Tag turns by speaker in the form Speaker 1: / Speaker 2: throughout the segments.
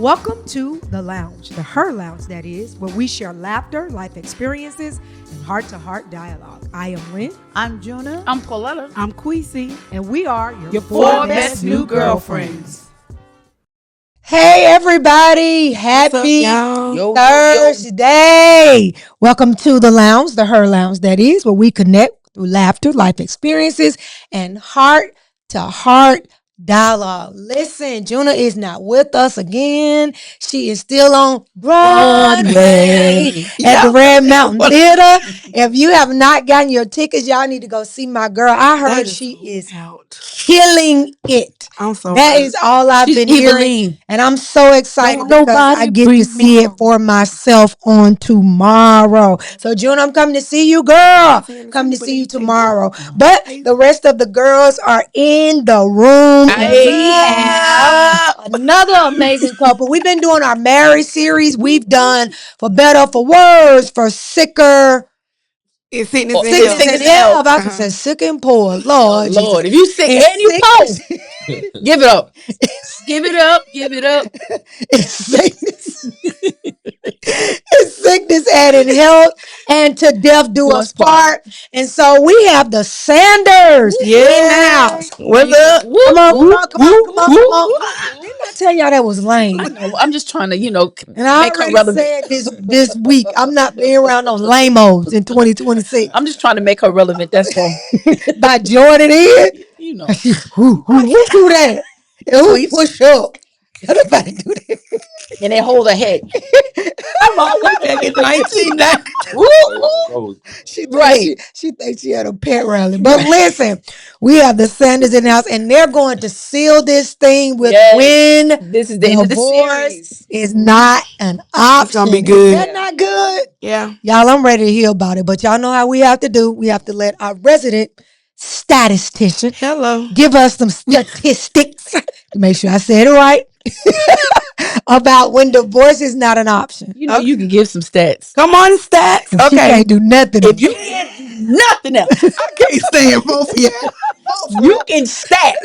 Speaker 1: Welcome to The Lounge, the Her Lounge, that is, where we share laughter, life experiences, and heart-to-heart dialogue. I am Lynn.
Speaker 2: I'm Jonah.
Speaker 3: I'm Pauletta.
Speaker 4: I'm Queasy.
Speaker 1: And we are
Speaker 3: your four best new girlfriends.
Speaker 1: Hey, everybody. Happy Thursday. Welcome to The Lounge, the Her Lounge, that is, where we connect through laughter, life experiences, and heart-to-heart dialogue. Listen, Juna is not with us again. She is still on Broadway at the Red Mountain Theater. If you have not gotten your tickets, y'all need to go see my girl. I heard she is killing it.
Speaker 4: I'm so
Speaker 1: that is all I've been hearing, and I'm so excited because I get to see it for myself on tomorrow. So June, I'm coming to see you, girl. Coming to see you tomorrow. But the rest of the girls are in the room. We have another amazing couple. We've been doing our marriage series. We've done For Better, For Worse, For Sicker.
Speaker 4: It's sickness and
Speaker 1: Sickness
Speaker 4: health.
Speaker 1: and health. I'm about to say sick and poor. Lord,
Speaker 3: Lord,
Speaker 1: Jesus.
Speaker 3: if you sick and you poor, give it up. Give it up. Give it up.
Speaker 1: It's sickness. It's sickness and in health, and to death do us part. And so we have the Sanders in the house.
Speaker 4: What's up?
Speaker 1: Come on. Didn't I tell y'all that was lame?
Speaker 3: I know. I'm just trying to,
Speaker 1: And I
Speaker 3: make her
Speaker 1: already
Speaker 3: relevant.
Speaker 1: said this week, I'm not being around those lame-os in 2026.
Speaker 3: I'm just trying to make her relevant. That's all.
Speaker 1: By joining in, who do that? Who push up? Nobody do that.
Speaker 3: And they hold her head.
Speaker 1: I'm all the way back in 1990. She thinks she had a pet rally. But listen, we have the Sanders in the house, and they're going to seal this thing with when
Speaker 3: this is the end of the series.
Speaker 1: Is not an option.
Speaker 4: It's gonna be good.
Speaker 1: Is that not good?
Speaker 4: Yeah.
Speaker 1: Y'all, I'm ready to hear about it. But y'all know how we have to do. We have to let our resident statistician give us some statistics to make sure I said it right. About when divorce is not an option.
Speaker 3: You can give some stats.
Speaker 4: Come on, stats.
Speaker 1: Okay. She can't do nothing.
Speaker 3: If you can't do nothing else,
Speaker 4: I can't stand both of you.
Speaker 3: You can stat.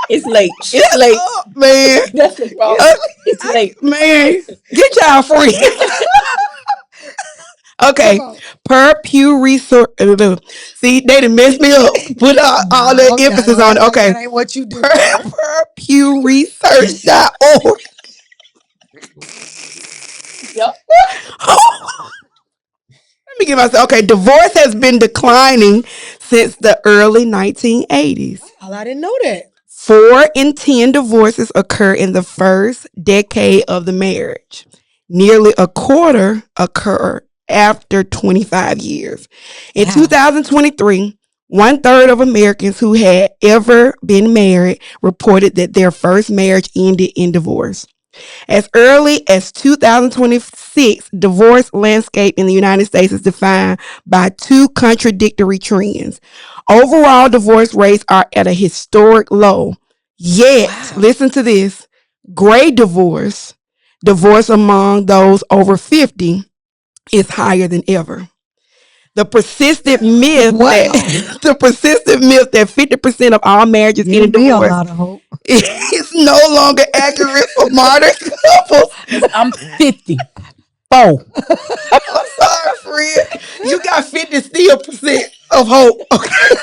Speaker 3: It's late. It's late.
Speaker 4: Up, man.
Speaker 3: That's the problem. It's late.
Speaker 4: Man, get y'all free. Okay, per Pew Research. See, they done messed me up. Put all the emphasis on it. Okay.
Speaker 1: That ain't what you do.
Speaker 4: Per PewResearch.org.
Speaker 3: Yep.
Speaker 4: Let me give myself. Okay, divorce has been declining since the early 1980s.
Speaker 1: Oh, I didn't know that.
Speaker 4: 4 in 10 divorces occur in the first decade of the marriage. Nearly a quarter occur after 25 years. In 2023, 1/3 of Americans who had ever been married reported that their first marriage ended in divorce. As early as 2026, divorce landscape in the United States is defined by 2 contradictory trends. Overall, divorce rates are at a historic low. Yet, listen to this, gray divorce among those over 50, is higher than ever. The persistent myth that 50% of all marriages end in divorce is no longer accurate for modern couples.
Speaker 3: I'm 54.
Speaker 4: I'm sorry, friend. You got 50 still percent of hope. Okay.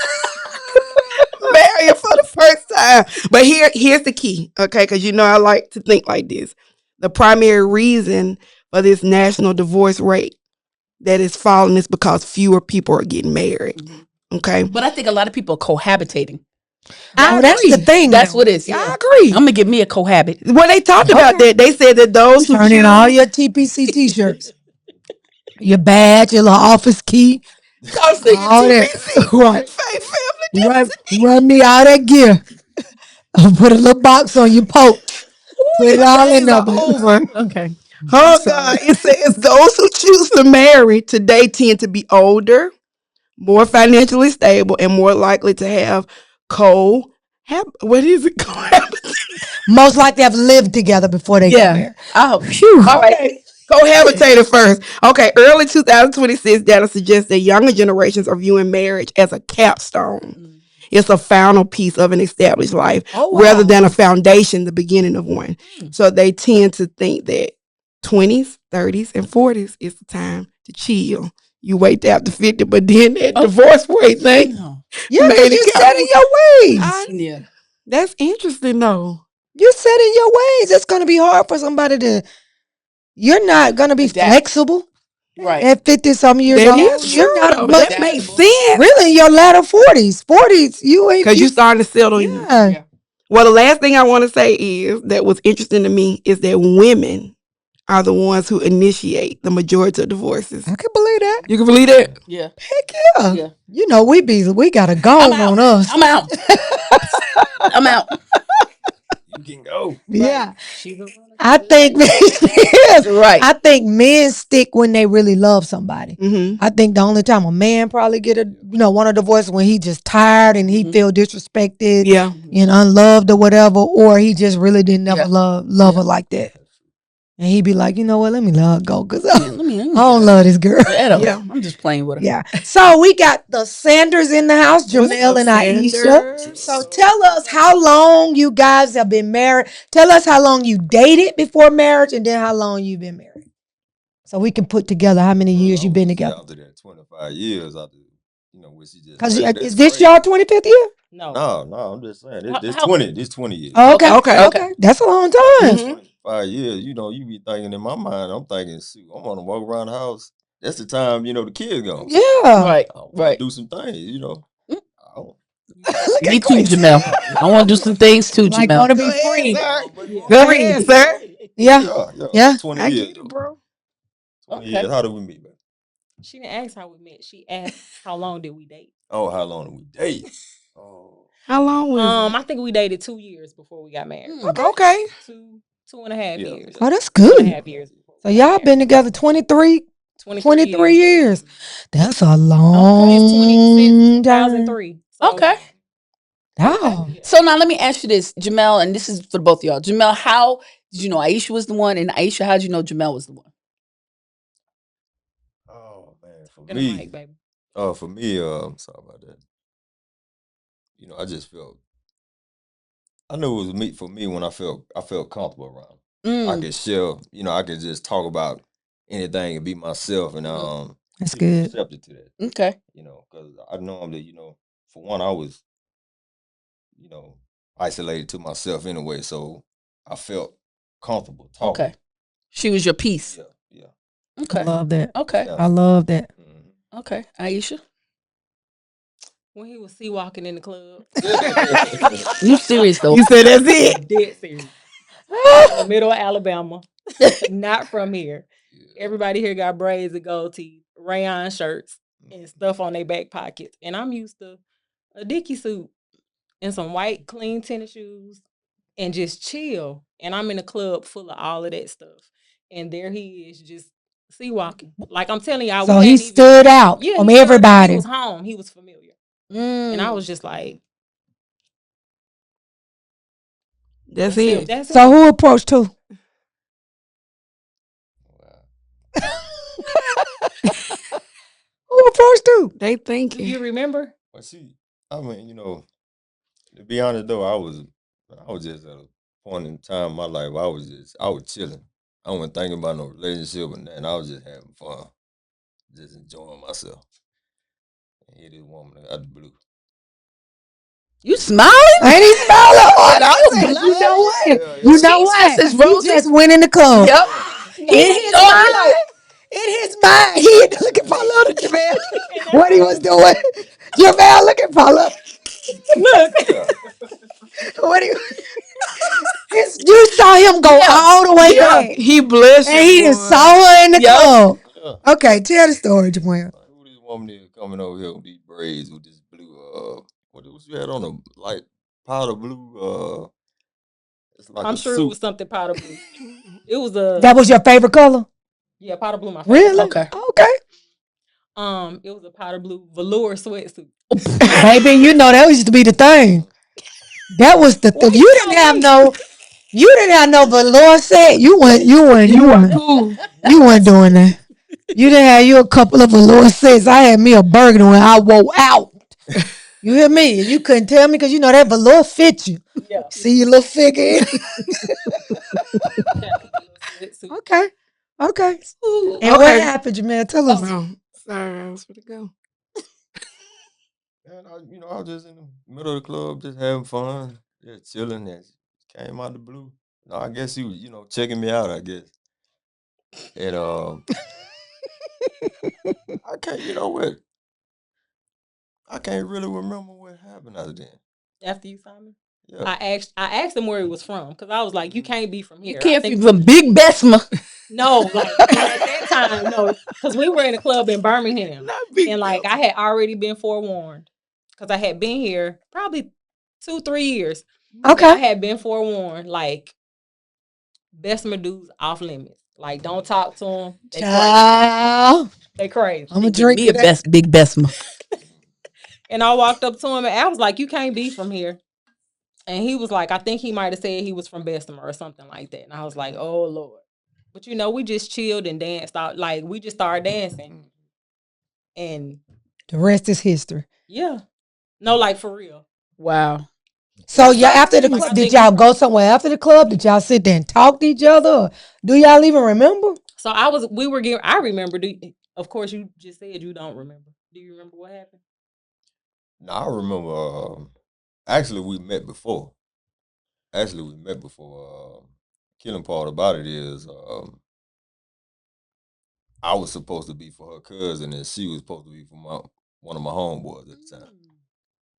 Speaker 4: Marrying for the first time. But here's the key, okay? Because I like to think like this. The primary reason for this national divorce rate that is falling is because fewer people are getting married. Okay.
Speaker 3: But I think a lot of people are cohabitating.
Speaker 1: That's the thing.
Speaker 3: That's what it is.
Speaker 4: Yeah, I agree.
Speaker 3: I'm gonna give me a cohabit.
Speaker 4: When they talked about that, they said that those
Speaker 1: turn in all your TPC t-shirts, your badge, your little office key, all that. Right. Run me all that gear. Put a little box on your poach. Put it all in there.
Speaker 4: Over.
Speaker 3: Okay.
Speaker 4: Oh God! It says those who choose to marry today tend to be older, more financially stable, and more likely to have
Speaker 1: most likely have lived together before they got married.
Speaker 3: Oh, phew. All right.
Speaker 4: Cohabitated first. Okay, early 2026 data suggests that younger generations are viewing marriage as a capstone. It's a final piece of an established life
Speaker 1: Oh,
Speaker 4: rather
Speaker 1: wow.
Speaker 4: than a foundation, the beginning of one. So they tend to think that 20s, 30s, and 40s is the time to chill. You wait till after 50, but then that divorce rate thing.
Speaker 3: No.
Speaker 1: Yeah, because you set in your ways.
Speaker 3: Yeah.
Speaker 4: That's interesting, though.
Speaker 1: You set in your ways. It's going to be hard for somebody to. You're not going to be
Speaker 3: Adapt.
Speaker 1: flexible
Speaker 3: Right.
Speaker 1: at 50-some years
Speaker 4: That
Speaker 1: old.
Speaker 4: is
Speaker 1: You're
Speaker 4: true,
Speaker 1: not.
Speaker 4: though.
Speaker 1: But
Speaker 4: That makes sense.
Speaker 1: really, in your latter 40s, you ain't.
Speaker 4: Because you starting to settle in.
Speaker 1: Yeah.
Speaker 3: Yeah.
Speaker 4: Well, the last thing I want to say is that what's interesting to me is that women are the ones who initiate the majority of divorces.
Speaker 1: I can believe that.
Speaker 4: You can believe that?
Speaker 3: Yeah.
Speaker 1: Heck yeah.
Speaker 3: Yeah.
Speaker 1: You know, we got a gone on us.
Speaker 3: I'm out. I'm out.
Speaker 2: You can go.
Speaker 1: Yeah.
Speaker 3: She's a
Speaker 1: I think yes.
Speaker 3: Right.
Speaker 1: I think men stick when they really love somebody.
Speaker 4: Mm-hmm.
Speaker 1: I think the only time a man probably get want a divorce when he just tired and he feel disrespected,
Speaker 4: Yeah.
Speaker 1: and unloved or whatever, or he just really didn't never
Speaker 3: Yeah.
Speaker 1: love her like that. And he be like, you know what, let me let her go because I
Speaker 3: Let me
Speaker 1: don't love this girl.
Speaker 3: Yeah. I'm just playing with her.
Speaker 1: Yeah. So we got the Sanders in the house,
Speaker 4: What's
Speaker 1: Jarmel
Speaker 4: up,
Speaker 1: and Aisha.
Speaker 4: Sanders?
Speaker 1: So tell us how long you guys have been married. Tell us how long you dated before marriage, and then how long you've been married. So we can put together how many years you've been together.
Speaker 2: After that, 25 years after, when she just.
Speaker 1: Because
Speaker 2: that's
Speaker 1: is this
Speaker 2: crazy.
Speaker 1: y'all 25th year?
Speaker 3: No.
Speaker 2: No, I'm just saying. This 20 years.
Speaker 1: Okay.
Speaker 4: Okay.
Speaker 1: Okay. That's a long time.
Speaker 4: Mhm.
Speaker 2: 25 years, you be thinking in my mind, I'm thinking, shoot, I'm gonna walk around the house. That's the time, the kids gone.
Speaker 1: Yeah.
Speaker 3: Right.
Speaker 2: I wanna
Speaker 3: Right.
Speaker 2: do some things, I don't-
Speaker 3: Me too, Jamel. I want to do some things too,
Speaker 1: Like
Speaker 3: Jamel.
Speaker 1: want to be free.
Speaker 4: Go ahead, sir.
Speaker 1: Yeah.
Speaker 2: Yeah. 20
Speaker 4: I
Speaker 2: years.
Speaker 4: get it, bro.
Speaker 2: 20
Speaker 3: Okay.
Speaker 2: years. How did we meet, man?
Speaker 5: She didn't ask how we met. She asked how long did we date.
Speaker 2: Oh, how long did we date? Oh.
Speaker 4: How long was
Speaker 5: I think we dated 2 years before we got married.
Speaker 4: it? Okay.
Speaker 5: Two and a half
Speaker 2: Yeah.
Speaker 5: years.
Speaker 1: Oh, that's
Speaker 5: 2.5
Speaker 1: good.
Speaker 5: years. Before
Speaker 1: So
Speaker 5: we got
Speaker 1: y'all
Speaker 5: married.
Speaker 1: been together 23 years. That's a long
Speaker 5: It's 26,
Speaker 1: time.
Speaker 5: 2003. So,
Speaker 3: Okay.
Speaker 1: Oh.
Speaker 3: So now let me ask you this, Jamel, and this is for both of y'all. Jamel, how did you know Aisha was the one? And Aisha, how did you know Jamel was the one?
Speaker 2: Oh man, for
Speaker 5: in the
Speaker 2: me,
Speaker 5: mic, baby.
Speaker 2: for me, sorry about that. I just felt. I knew it was me for me when I felt comfortable around. I could share, I could just talk about anything and be myself, and
Speaker 1: That's
Speaker 2: people
Speaker 1: good.
Speaker 2: accepted to that.
Speaker 3: Okay.
Speaker 2: Because I normally, for one, I was, isolated to myself anyway, so I felt comfortable talking.
Speaker 3: Okay. She was your piece.
Speaker 2: Yeah.
Speaker 1: I
Speaker 3: Okay.
Speaker 1: love that.
Speaker 3: Okay.
Speaker 2: Yeah.
Speaker 1: I love that.
Speaker 2: Mhm.
Speaker 3: Okay. Aisha?
Speaker 5: When he was sea walking in the club.
Speaker 3: You serious though?
Speaker 4: You said that's it.
Speaker 5: Dead serious. In the middle of Alabama. Not from here.
Speaker 2: Yeah.
Speaker 5: Everybody here got braids and gold teeth, rayon shirts, and stuff on their back pockets. And I'm used to a Dickie suit and some white clean tennis shoes and just chill. And I'm in a club full of all of that stuff. And there he is just sea walking. Like I'm telling y'all.
Speaker 1: So
Speaker 5: we
Speaker 1: he
Speaker 5: hadn't even-
Speaker 1: stood out
Speaker 5: Yeah,
Speaker 1: from
Speaker 5: he stood out.
Speaker 1: everybody.
Speaker 5: He was home. He was familiar. And I was just like,
Speaker 4: That's it.
Speaker 5: that's
Speaker 1: So
Speaker 5: it.
Speaker 1: who approached who?
Speaker 2: Wow.
Speaker 1: Who approached who?
Speaker 4: They
Speaker 5: Do
Speaker 4: thinking.
Speaker 5: you remember?
Speaker 2: But see, I mean, to be honest though, I was just at a point in time in my life where I was chilling. I wasn't thinking about no relationship or nothing. I was just having fun, just enjoying myself. And here this woman out the blue.
Speaker 3: You smiling?
Speaker 1: Ain't he smiling hard?
Speaker 3: You know what?
Speaker 1: You know what?
Speaker 3: Says
Speaker 1: He
Speaker 3: roses.
Speaker 1: just went in the club.
Speaker 3: Yep.
Speaker 1: In his mind, he had to look at Paula to Jamel. What he was doing. Jamel, look at Paula.
Speaker 5: Look.
Speaker 2: Yeah.
Speaker 1: What he, you saw him go all the way back.
Speaker 4: He blushed.
Speaker 1: And he just saw her in the
Speaker 3: Yep.
Speaker 1: club.
Speaker 2: Yeah.
Speaker 1: Okay, tell the story, Jamel.
Speaker 2: Like, who this woman is coming over here with these braids with this blue what you had on a light powder blue it's like
Speaker 5: I'm
Speaker 2: a
Speaker 5: sure
Speaker 2: suit.
Speaker 5: it was something powder blue. It was a
Speaker 1: That was your favorite color?
Speaker 5: yeah, powder blue. My favorite.
Speaker 1: Really?
Speaker 3: Okay.
Speaker 1: Okay.
Speaker 5: It was a powder blue velour sweatsuit.
Speaker 1: Baby, you know that used to be the thing. That was the thing. You didn't have no velour set. You weren't
Speaker 4: Cool.
Speaker 1: you weren't doing that. You didn't have you a couple of velour sets. I had me a burgundy when I wore out. You hear me? You couldn't tell me because you know that velour fit you.
Speaker 5: Yeah.
Speaker 1: See your little figure. Okay. Okay. And what
Speaker 4: Okay.
Speaker 1: happened, Jamel? Tell us.
Speaker 4: Oh, sorry, I was going to go.
Speaker 2: And I was just in the middle of the club, just having fun, just chilling. And came out the blue. No, I guess he was, checking me out. I guess, and I can't, what? I can't really remember what happened after then.
Speaker 5: After you saw me,
Speaker 2: Yeah.
Speaker 5: I asked him where he was from because I was like, you can't be from here.
Speaker 3: You can't
Speaker 5: I
Speaker 3: be
Speaker 5: think
Speaker 3: from Big Besma.
Speaker 5: no, like, and at that time, no, because we were in a club in Birmingham,
Speaker 4: Not big
Speaker 5: and like I had already been forewarned because I had been here probably 2-3 years. And I
Speaker 1: Okay.
Speaker 5: had been forewarned, like Bessemer dudes off limits. Like, don't talk to them. They crazy.
Speaker 1: Child.
Speaker 5: They crazy.
Speaker 1: I'm going to
Speaker 3: Give
Speaker 1: drink
Speaker 3: me
Speaker 1: to
Speaker 3: a
Speaker 1: that.
Speaker 3: Big Besma.
Speaker 5: And I walked up to him and I was like, you can't be from here. And he was like, I think he might have said he was from Bessemer or something like that. And I was like, oh Lord. But we just chilled and danced out. Like, we just started dancing. And
Speaker 1: The rest is history.
Speaker 5: yeah. No, like for real.
Speaker 3: Wow.
Speaker 1: So yeah, after the
Speaker 5: Like,
Speaker 1: club,
Speaker 5: I
Speaker 1: did
Speaker 5: think
Speaker 1: y'all go somewhere after the club? Did y'all sit there and talk to each other? Or do y'all even remember?
Speaker 5: so I remember. Of course, you just said you don't remember. Do you remember what happened?
Speaker 2: No, I remember. Actually, we met before. Killing part about it is, I was supposed to be for her cousin, and she was supposed to be for one of my homeboys at the time.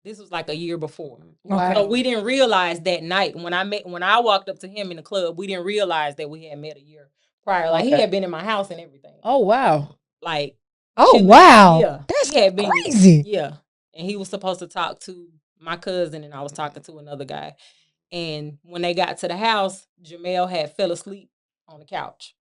Speaker 5: This was like a year before.
Speaker 1: Okay.
Speaker 5: So we didn't realize that night when I walked up to him in the club, we didn't realize that we had met a year prior. Like, he
Speaker 3: Okay.
Speaker 5: had been in my house and everything.
Speaker 3: Oh, wow.
Speaker 5: Like,
Speaker 1: Oh
Speaker 5: chilling.
Speaker 1: wow.
Speaker 5: Yeah.
Speaker 1: That's
Speaker 5: he had been
Speaker 1: crazy.
Speaker 5: Yeah. And he was supposed to talk to my cousin, and I was talking to another guy. And when they got to the house, Jarmel had fell asleep on the couch.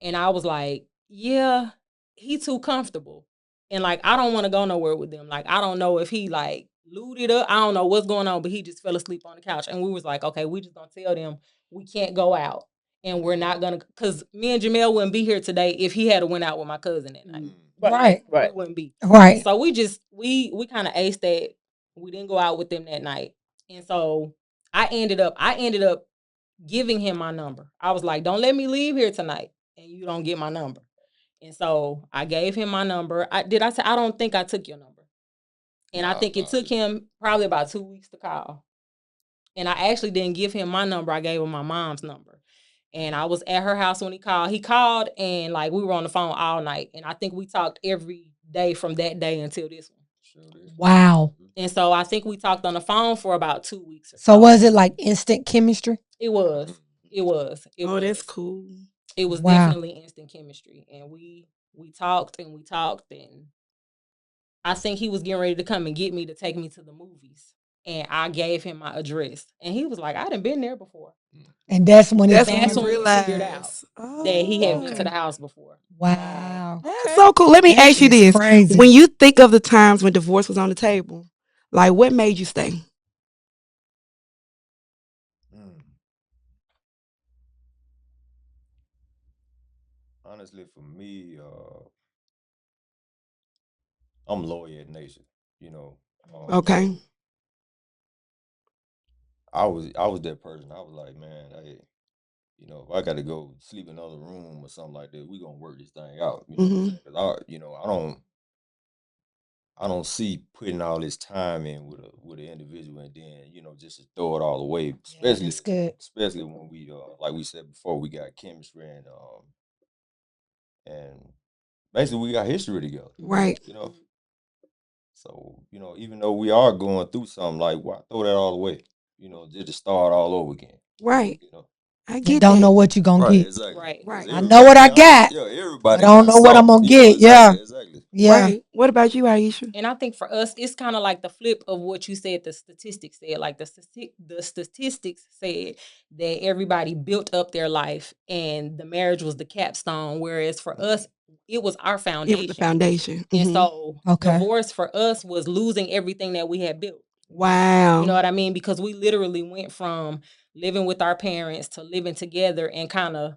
Speaker 5: And I was like, yeah, he too comfortable. And like, I don't want to go nowhere with them. Like, I don't know if he like looted up. I don't know what's going on, but he just fell asleep on the couch. And we was like, okay, we just gonna tell them we can't go out. And we're not gonna, cause me and Jamel wouldn't be here today if he had went out with my cousin that night.
Speaker 1: Right.
Speaker 5: We wouldn't be.
Speaker 1: Right.
Speaker 5: So we just we kind of aced that. We didn't go out with them that night. And so I ended up giving him my number. I was like, don't let me leave here tonight and you don't get my number. And so I gave him my number. I don't think I took your number. And I think it took him probably about 2 weeks to call. And I actually didn't give him my number. I gave him my mom's number. And I was at her house when he called. He called and like we were on the phone all night. And I think we talked every day from that day until this one.
Speaker 1: Wow.
Speaker 5: And so I think we talked on the phone for about 2 weeks.
Speaker 1: So was it like instant chemistry?
Speaker 5: It was. It was.
Speaker 4: That's cool.
Speaker 5: It was
Speaker 1: Wow.
Speaker 5: definitely instant chemistry. And we talked and I think he was getting ready to come and get me to take me to the movies. And I gave him my address. And he was like, I done been there before.
Speaker 1: And that's when
Speaker 5: when we figured out
Speaker 4: Oh,
Speaker 5: that he had been to the house before.
Speaker 1: Wow.
Speaker 4: That's so cool. Let me
Speaker 1: That
Speaker 4: ask you
Speaker 1: is
Speaker 4: this.
Speaker 1: crazy.
Speaker 4: When you think of the times when divorce was on the table, like what made you stay?
Speaker 2: Honestly, for me, I'm loyal in nature.
Speaker 4: Okay.
Speaker 2: I was that person. I was like, man, hey, if I got to go sleep in another room or something like that, we gonna work this thing out.
Speaker 4: Mhm.
Speaker 2: Cause I don't see putting all this time in with an individual and then just to throw it all away. Especially
Speaker 1: That's good.
Speaker 2: especially when we like we said before, we got chemistry and basically we got history together.
Speaker 4: Right.
Speaker 2: So even though we are going through something, like why throw that all away? Just to start all over again.
Speaker 4: Right. I get
Speaker 1: Don't
Speaker 4: that.
Speaker 1: know what you're gonna
Speaker 2: Right,
Speaker 1: get.
Speaker 2: exactly.
Speaker 5: Right.
Speaker 2: 'Cause
Speaker 1: I know what I got.
Speaker 2: Yeah, everybody.
Speaker 1: I don't
Speaker 2: got
Speaker 1: know what I'm
Speaker 2: something,
Speaker 1: gonna get. Yeah.
Speaker 2: exactly.
Speaker 1: Yeah.
Speaker 4: Right. What about you, Aisha?
Speaker 5: And I think for us, it's kind of like the flip of what you said. The statistics said, like the statistics said that everybody built up their life, and the marriage was the capstone. Whereas for us, it was our
Speaker 4: It
Speaker 5: foundation.
Speaker 4: was the foundation.
Speaker 5: And
Speaker 4: Mhm.
Speaker 5: so,
Speaker 1: Okay.
Speaker 5: divorce for us was losing everything that we had built.
Speaker 4: Wow.
Speaker 5: You know what I mean? Because we literally went from living with our parents to living together and kind of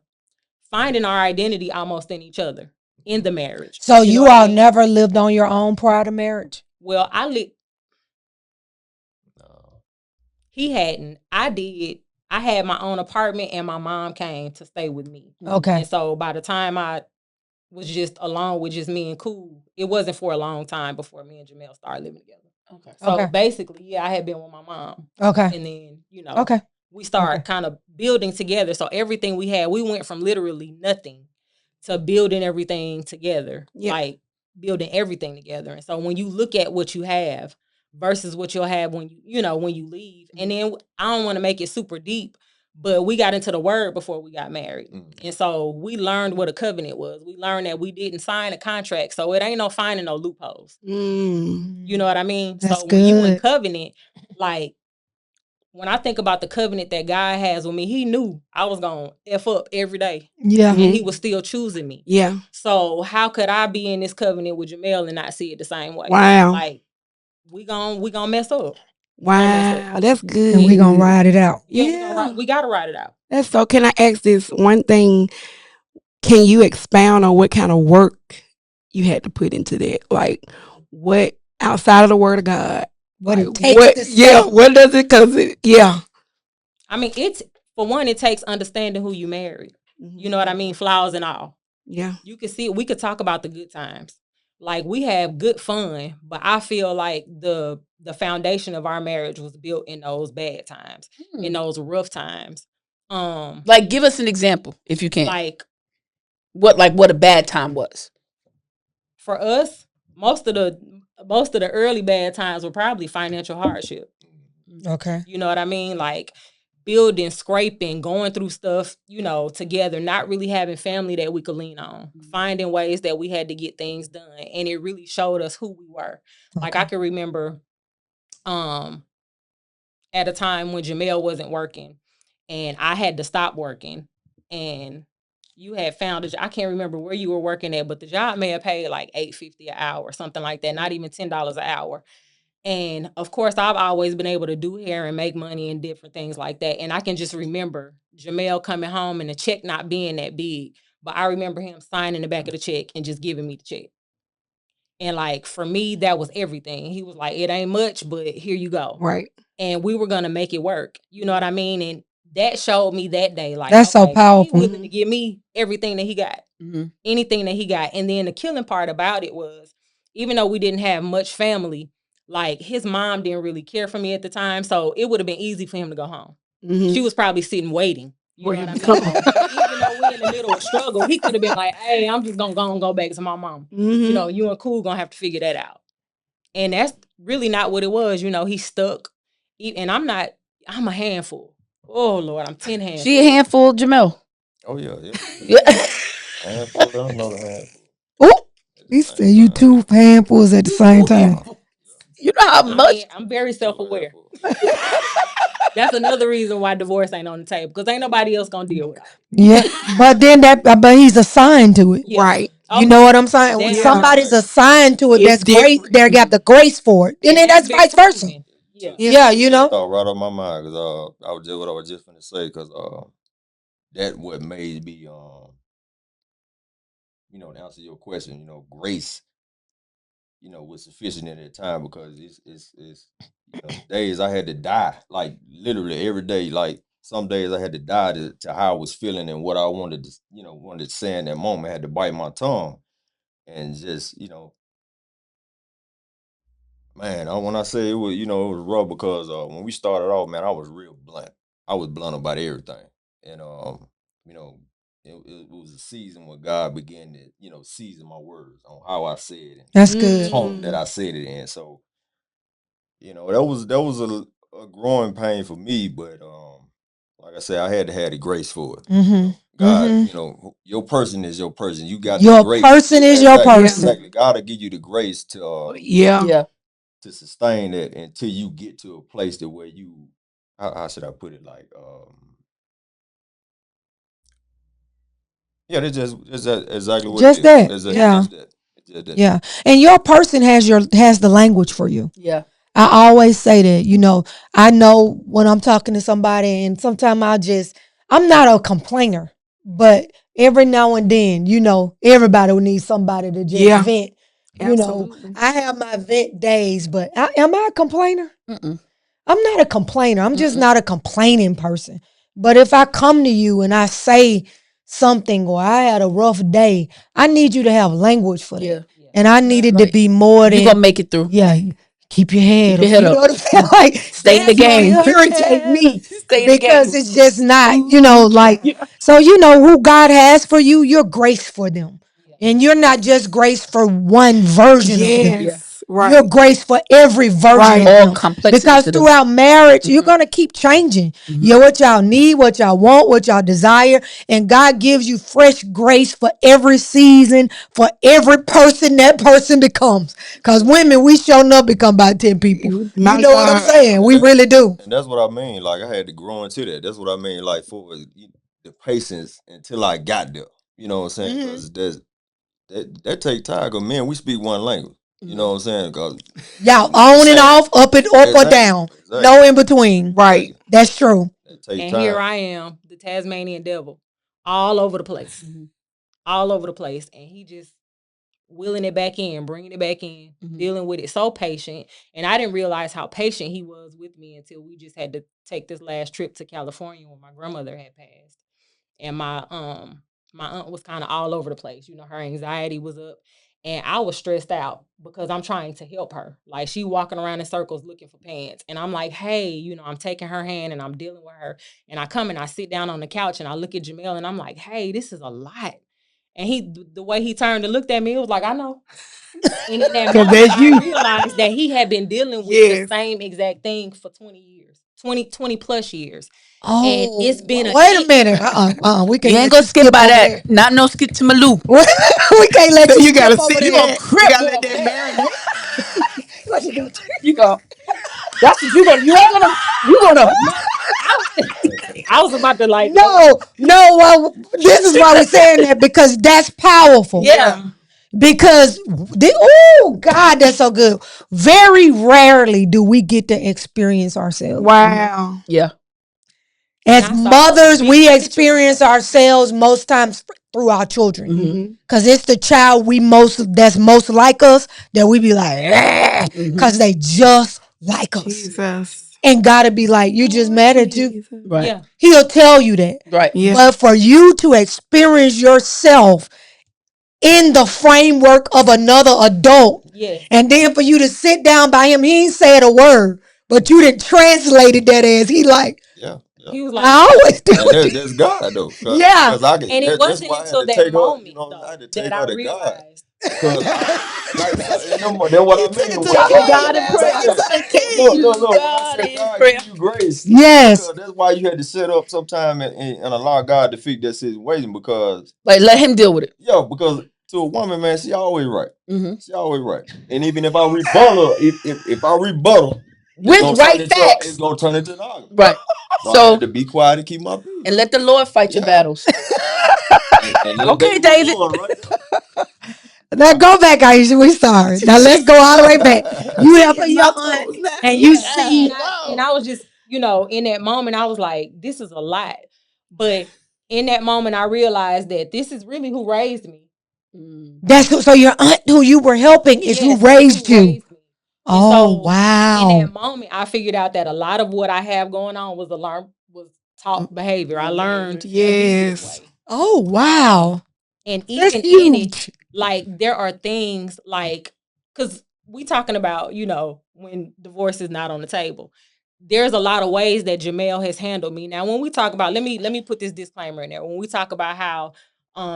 Speaker 5: finding our identity almost in each other in the marriage.
Speaker 1: So
Speaker 5: You know
Speaker 1: you
Speaker 5: what I
Speaker 1: all
Speaker 5: mean?
Speaker 1: never lived on your own prior to marriage?
Speaker 5: Well, He hadn't. I did. I had my own apartment, and my mom came to stay with me.
Speaker 1: Okay.
Speaker 5: And so by the time I was just alone with just me and Cool, it wasn't for a long time before me and Jamel started living together.
Speaker 3: Okay.
Speaker 5: So
Speaker 1: Okay.
Speaker 5: basically, yeah, I had been with my mom.
Speaker 1: Okay.
Speaker 5: And then,
Speaker 1: Okay.
Speaker 5: we started
Speaker 1: Okay.
Speaker 5: kind of building together. So everything we had, we went from literally nothing to building everything together.
Speaker 4: Yeah.
Speaker 5: Like building everything together. And so when you look at what you have versus what you'll have when when you leave, and then I don't want to make it super deep, but we got into the word before we got married. And so we learned what a covenant was. We learned that we didn't sign a contract. So it ain't no finding no loopholes. You know what I mean?
Speaker 1: That's
Speaker 5: So when you in
Speaker 1: good.
Speaker 5: covenant, like when I think about the covenant that God has with me, he knew I was going to F up every day.
Speaker 1: Yeah.
Speaker 5: And he was still choosing me.
Speaker 4: Yeah.
Speaker 5: So how could I be in this covenant with Jamel and not see it the same way?
Speaker 4: Wow.
Speaker 5: Like we gonna mess up. Mess up.
Speaker 4: Wow. That's good.
Speaker 1: And we gonna ride it out.
Speaker 5: Yeah, we gotta ride it out.
Speaker 4: That's so. Can I ask this one thing? Can you expound on what kind of work you had to put into that? Like, what outside of the Word of God?
Speaker 1: What
Speaker 4: Like,
Speaker 1: it takes to
Speaker 4: yeah.
Speaker 1: stay.
Speaker 4: What does it? Cause it, yeah.
Speaker 5: I mean, it's for one, it takes understanding who you married. You know what I mean? Flaws and all.
Speaker 4: Yeah.
Speaker 5: You can see we could talk about the good times. Like we have good fun, but I feel like the foundation of our marriage was built in those bad times, in those rough times.
Speaker 3: Like, give us an example if you can.
Speaker 5: Like
Speaker 3: what a bad time was.
Speaker 5: For us, most of the early bad times were probably financial hardship.
Speaker 1: Okay.
Speaker 5: You know what I mean? Like building, scraping, going through stuff, together, not really having family that we could lean on, finding ways that we had to get things done. And it really showed us who we were.
Speaker 1: Okay.
Speaker 5: Like I can remember at a time when Jamel wasn't working and I had to stop working, and you had found I can't remember where you were working at, but the job may have paid like $8.50 an hour or something like that, not even $10 an hour. And of course, I've always been able to do hair and make money and different things like that. And I can just remember Jamel coming home and the check not being that big. But I remember him signing the back of the check and just giving me the check. And like for me, that was everything. He was like, it ain't much, but here you go.
Speaker 4: Right.
Speaker 5: And we were gonna make it work. You know what I mean? And that showed me that day, like
Speaker 1: That's so
Speaker 5: okay,
Speaker 1: powerful.
Speaker 5: He willing to give me everything that he got. Anything that he got. And then the killing part about it was, even though we didn't have much family, like his mom didn't really care for me at the time. So it would have been easy for him to go home. She was probably sitting waiting. You know what I mean? Even though we're in the middle of struggle, he could have been like, hey, I'm just gonna go back to my mom. You and Cool gonna have to figure that out. And that's really not what it was. He stuck. And I'm a handful. Oh Lord, I'm 10 handfuls.
Speaker 3: She a handful, Jamel.
Speaker 2: Oh yeah.
Speaker 3: Yeah.
Speaker 2: Handful of another handful.
Speaker 1: Oh, he said you two handfuls at the same time.
Speaker 3: You know how much?
Speaker 5: I'm very self-aware. That's another reason why divorce ain't on the table, because ain't nobody else gonna deal with it.
Speaker 1: Yeah, but he's assigned to it.
Speaker 5: Yeah.
Speaker 4: Right.
Speaker 1: You know what I'm saying? When
Speaker 5: Damn
Speaker 1: somebody's
Speaker 5: right.
Speaker 1: assigned to it,
Speaker 4: It's
Speaker 1: that's great.
Speaker 4: different.
Speaker 1: They got the grace for it. And then that's
Speaker 5: been
Speaker 1: vice versa.
Speaker 5: proven. Yeah.
Speaker 1: Yeah, you know.
Speaker 2: Thought right on my mind because I was just what I was just gonna say because that what made me to answer your question, grace, was sufficient at that time because it's days I had to die, like literally every day. Like some days I had to die to how I was feeling and what I wanted to say in that moment. I had to bite my tongue and just, man, when I say it was, it was rough because when we started off, man, I was real blunt. I was blunt about everything. And it was a season where God began to, season my words on how I said it and
Speaker 1: That's
Speaker 2: the
Speaker 1: good.
Speaker 2: tone that I said it in. So, that was a growing pain for me, but like I said, I had to have the grace for it.
Speaker 1: Mm-hmm.
Speaker 2: God, your person is your person. You got
Speaker 1: Your
Speaker 2: the grace.
Speaker 1: person is your
Speaker 2: Exactly,
Speaker 1: person.
Speaker 2: Exactly. God will give you the grace to
Speaker 4: Yeah.
Speaker 2: to sustain it until you get to a place that where you how should I put it, like yeah, that's exactly what
Speaker 1: Just
Speaker 2: it
Speaker 1: that.
Speaker 2: is.
Speaker 1: Yeah.
Speaker 2: Just that.
Speaker 1: Yeah. And your person has the language for you.
Speaker 3: Yeah.
Speaker 1: I always say that, I know when I'm talking to somebody, and sometimes I'm not a complainer, but every now and then, everybody will need somebody to just vent.
Speaker 4: Absolutely.
Speaker 1: I have my vent days, but am I a complainer?
Speaker 3: Mm-mm.
Speaker 1: I'm not a complainer. I'm just not a complaining person. But if I come to you and I say something or I had a rough day, I need you to have language for that.
Speaker 3: Yeah.
Speaker 1: And I needed to
Speaker 3: Right.
Speaker 1: be more
Speaker 3: You
Speaker 1: than
Speaker 3: gonna make it through.
Speaker 1: yeah. Keep your head
Speaker 3: Keep your
Speaker 1: up.
Speaker 3: head
Speaker 1: You know
Speaker 3: up.
Speaker 1: what I'm saying? Like
Speaker 3: Stay in the
Speaker 1: that's what
Speaker 3: game.
Speaker 1: irritate me
Speaker 3: Stay in the
Speaker 1: because
Speaker 3: game.
Speaker 1: it's just not, you know, like so you know who God has for you. You're grace for them, and you're not just grace for one version of them.
Speaker 3: Yeah.
Speaker 4: Yes. Right.
Speaker 1: You're grace for every version
Speaker 4: Right.
Speaker 1: of
Speaker 3: All
Speaker 1: them.
Speaker 3: complexity
Speaker 1: Because
Speaker 3: to them.
Speaker 1: throughout marriage, you're gonna keep changing. Yeah, what y'all need, what y'all want, what y'all desire. And God gives you fresh grace for every season, for every person that person becomes. Because women, we sure enough become about 10 people. You
Speaker 4: My
Speaker 1: know what I'm
Speaker 4: God.
Speaker 1: saying? We really do.
Speaker 2: And that's what I mean. Like I had to grow into that. That's what I mean. Like for the patience until I got there. You know what I'm saying? Because that take time. Cause man, we speak one language. You know what I'm saying? Cause
Speaker 1: Y'all on and
Speaker 2: same.
Speaker 1: off, up and up or
Speaker 2: Exactly.
Speaker 1: down.
Speaker 2: Exactly.
Speaker 1: No in between.
Speaker 4: Right.
Speaker 1: That's true.
Speaker 2: That take
Speaker 5: And
Speaker 2: time.
Speaker 5: here I am, the Tasmanian devil, all over the place, all over the place, and he just wheeling it back in, bringing it back in, dealing with it so patient. And I didn't realize how patient he was with me until we just had to take this last trip to California when my grandmother had passed. And my aunt was kind of all over the place. You know, her anxiety was up. And I was stressed out because I'm trying to help her. Like she walking around in circles looking for pants. And I'm like, hey, you know, I'm taking her hand and I'm dealing with her. And I come and I sit down on the couch and I look at Jarmel and I'm like, hey, this is a lot. And the way he turned and looked at me, it was like, I know. And in that
Speaker 4: 'Cause
Speaker 5: moment,
Speaker 4: that's
Speaker 5: I
Speaker 4: you.
Speaker 5: realized that he had been dealing with the
Speaker 4: Yes.
Speaker 5: same exact thing for 20 years, 20 plus years. And
Speaker 1: Oh,
Speaker 5: it's been
Speaker 1: wait a minute. We
Speaker 3: You
Speaker 1: can't
Speaker 3: ain't
Speaker 1: let
Speaker 3: gonna
Speaker 1: you
Speaker 3: skip by
Speaker 1: over
Speaker 3: that.
Speaker 1: there.
Speaker 3: Not no skip to Malou.
Speaker 1: We can't let
Speaker 4: So
Speaker 1: you
Speaker 4: you gotta
Speaker 1: skip over
Speaker 4: sit
Speaker 3: You
Speaker 1: there.
Speaker 3: gonna
Speaker 4: that. You
Speaker 3: crip
Speaker 4: gotta let
Speaker 3: walk
Speaker 4: that
Speaker 3: that.
Speaker 4: marinate.
Speaker 1: What you gonna do?
Speaker 3: You go. That's what you gonna. You ain't gonna. You gonna.
Speaker 5: I was about to like, Lord.
Speaker 1: No, no. Well, this is why we're saying that because that's powerful.
Speaker 3: Yeah.
Speaker 1: Because oh God, that's so good. Very rarely do we get to experience ourselves.
Speaker 4: Wow.
Speaker 3: Yeah.
Speaker 5: And
Speaker 1: As
Speaker 5: I saw a
Speaker 1: mothers,
Speaker 5: big
Speaker 1: we
Speaker 5: picture with
Speaker 1: experience
Speaker 5: her.
Speaker 1: ourselves most times through our children.
Speaker 4: Mm-hmm.
Speaker 1: Cause it's the child that's most like us that we be like, cause they just like us.
Speaker 4: Jesus.
Speaker 1: And gotta be like, you just mad at you.
Speaker 4: Jesus.
Speaker 3: Right.
Speaker 5: Yeah.
Speaker 1: He'll tell you that.
Speaker 3: Right.
Speaker 4: Yeah.
Speaker 1: But for you to experience yourself in the framework of another adult,
Speaker 5: Yes.
Speaker 1: and then for you to sit down by him, he ain't said a word, but you didn't translated that as he like,
Speaker 2: Yeah. Yeah.
Speaker 5: He was like,
Speaker 1: I always do.
Speaker 2: And that's God though.
Speaker 1: Yeah.
Speaker 2: Cause I can,
Speaker 5: and it
Speaker 2: that's
Speaker 5: wasn't
Speaker 2: why I had
Speaker 5: until
Speaker 2: to
Speaker 5: that
Speaker 2: take her, you
Speaker 5: moment
Speaker 2: know, I
Speaker 5: though
Speaker 2: had to take
Speaker 5: that
Speaker 2: her
Speaker 5: I
Speaker 2: to God.
Speaker 5: realized.
Speaker 2: Because I like so, and that's what
Speaker 1: He
Speaker 2: I
Speaker 1: took
Speaker 2: mean.
Speaker 1: it to
Speaker 2: When
Speaker 1: the
Speaker 3: Take it
Speaker 2: God,
Speaker 3: God
Speaker 1: Lord.
Speaker 3: in
Speaker 2: when
Speaker 3: prayer.
Speaker 2: God,
Speaker 3: Take
Speaker 2: look,
Speaker 3: you
Speaker 2: look, look. When I
Speaker 3: God
Speaker 2: say
Speaker 3: in
Speaker 2: God
Speaker 3: prayer.
Speaker 2: give you grace,
Speaker 1: Yes.
Speaker 2: because that's why you had to set up sometime and allow God to fix that situation. Because
Speaker 3: Like let him deal with it.
Speaker 2: yeah, because to a woman, man, she always right.
Speaker 3: Mm-hmm.
Speaker 2: She always right. And even if I rebuttal, if I rebuttal,
Speaker 3: With right
Speaker 2: it's
Speaker 3: facts.
Speaker 2: gonna turn into an argument.
Speaker 3: Right.
Speaker 2: So I had
Speaker 3: So
Speaker 2: to be quiet and keep my peace.
Speaker 3: and let the Lord fight your
Speaker 2: Yeah.
Speaker 3: battles.
Speaker 2: And let
Speaker 3: Okay,
Speaker 2: that move
Speaker 3: David.
Speaker 2: on right
Speaker 1: Now go back, Aisha. We sorry. Now let's go all the way back. You
Speaker 2: there.
Speaker 1: helping your aunt and you see
Speaker 5: And I was just, you know, in that moment, I was like, this is a lot. But in that moment, I realized that this is really who raised me.
Speaker 1: so your aunt who you were helping is who
Speaker 5: Yes, that's
Speaker 1: raised
Speaker 5: who
Speaker 1: you.
Speaker 5: raised me. And
Speaker 1: Oh
Speaker 5: so in
Speaker 1: wow.
Speaker 5: that moment, I figured out that a lot of what I have going on was taught behavior. I learned the abusive
Speaker 4: Yes.
Speaker 5: way.
Speaker 1: Oh wow.
Speaker 5: And
Speaker 1: That's
Speaker 5: even in it,
Speaker 1: huge.
Speaker 5: like there are things like because we talking about, you know, when divorce is not on the table. There's a lot of ways that Jarmel has handled me. Now, when we talk about, let me put this disclaimer in there. When we talk about how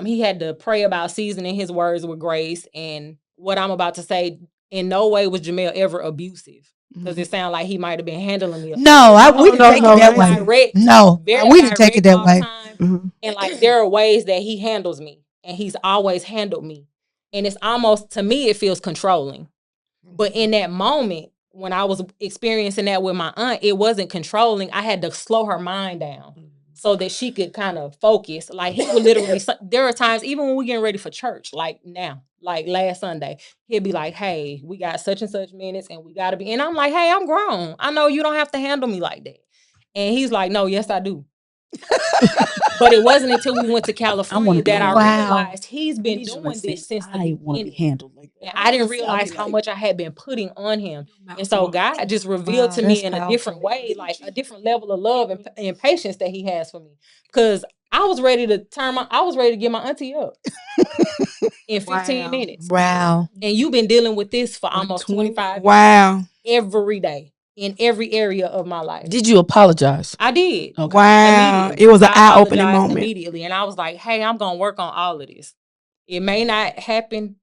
Speaker 5: he had to pray about seasoning his words with grace, and what I'm about to say, in no way was Jarmel ever abusive. Because it sounded like he might have been handling me
Speaker 1: No,
Speaker 5: offensive.
Speaker 1: we
Speaker 5: No,
Speaker 1: didn't take it that
Speaker 5: very
Speaker 1: way.
Speaker 5: direct,
Speaker 1: No,
Speaker 5: very
Speaker 1: we didn't take it
Speaker 5: direct
Speaker 1: that
Speaker 5: all the
Speaker 1: way.
Speaker 5: time.
Speaker 4: Mhm.
Speaker 5: And like there are ways that he handles me, and he's always handled me. And it's almost, to me, it feels controlling. But in that moment, when I was experiencing that with my aunt, it wasn't controlling. I had to slow her mind down so that she could kind of focus. Like he would literally, there are times, even when we getting ready for church, like now, like last Sunday, he'd be like, hey, we got such and such minutes and we got to be. And I'm like, hey, I'm grown. I know you don't have to handle me like that. And he's like, no, yes, I do. But it wasn't until we went to California
Speaker 3: be
Speaker 5: that I
Speaker 3: handled.
Speaker 5: realized he's been doing this since the
Speaker 3: I want to be
Speaker 5: beginning.
Speaker 3: handled like that.
Speaker 5: And I didn't realize how much I had been putting on him. And so God just revealed
Speaker 1: Wow,
Speaker 5: to me
Speaker 1: that's
Speaker 5: in a
Speaker 1: powerful.
Speaker 5: different way, like a different level of love and patience that he has for me. Because I was ready to get my auntie up in 15 minutes.
Speaker 1: Wow.
Speaker 5: And you've been dealing with this for almost 25 years.
Speaker 4: Wow.
Speaker 5: Every day in every area of my life.
Speaker 3: Did you apologize?
Speaker 5: I did.
Speaker 3: Okay.
Speaker 4: Wow.
Speaker 5: Immediately.
Speaker 4: It was an
Speaker 5: I
Speaker 4: eye-opening
Speaker 5: apologized
Speaker 4: moment.
Speaker 5: immediately. And I was like, hey, I'm going to work on all of this. It may not happen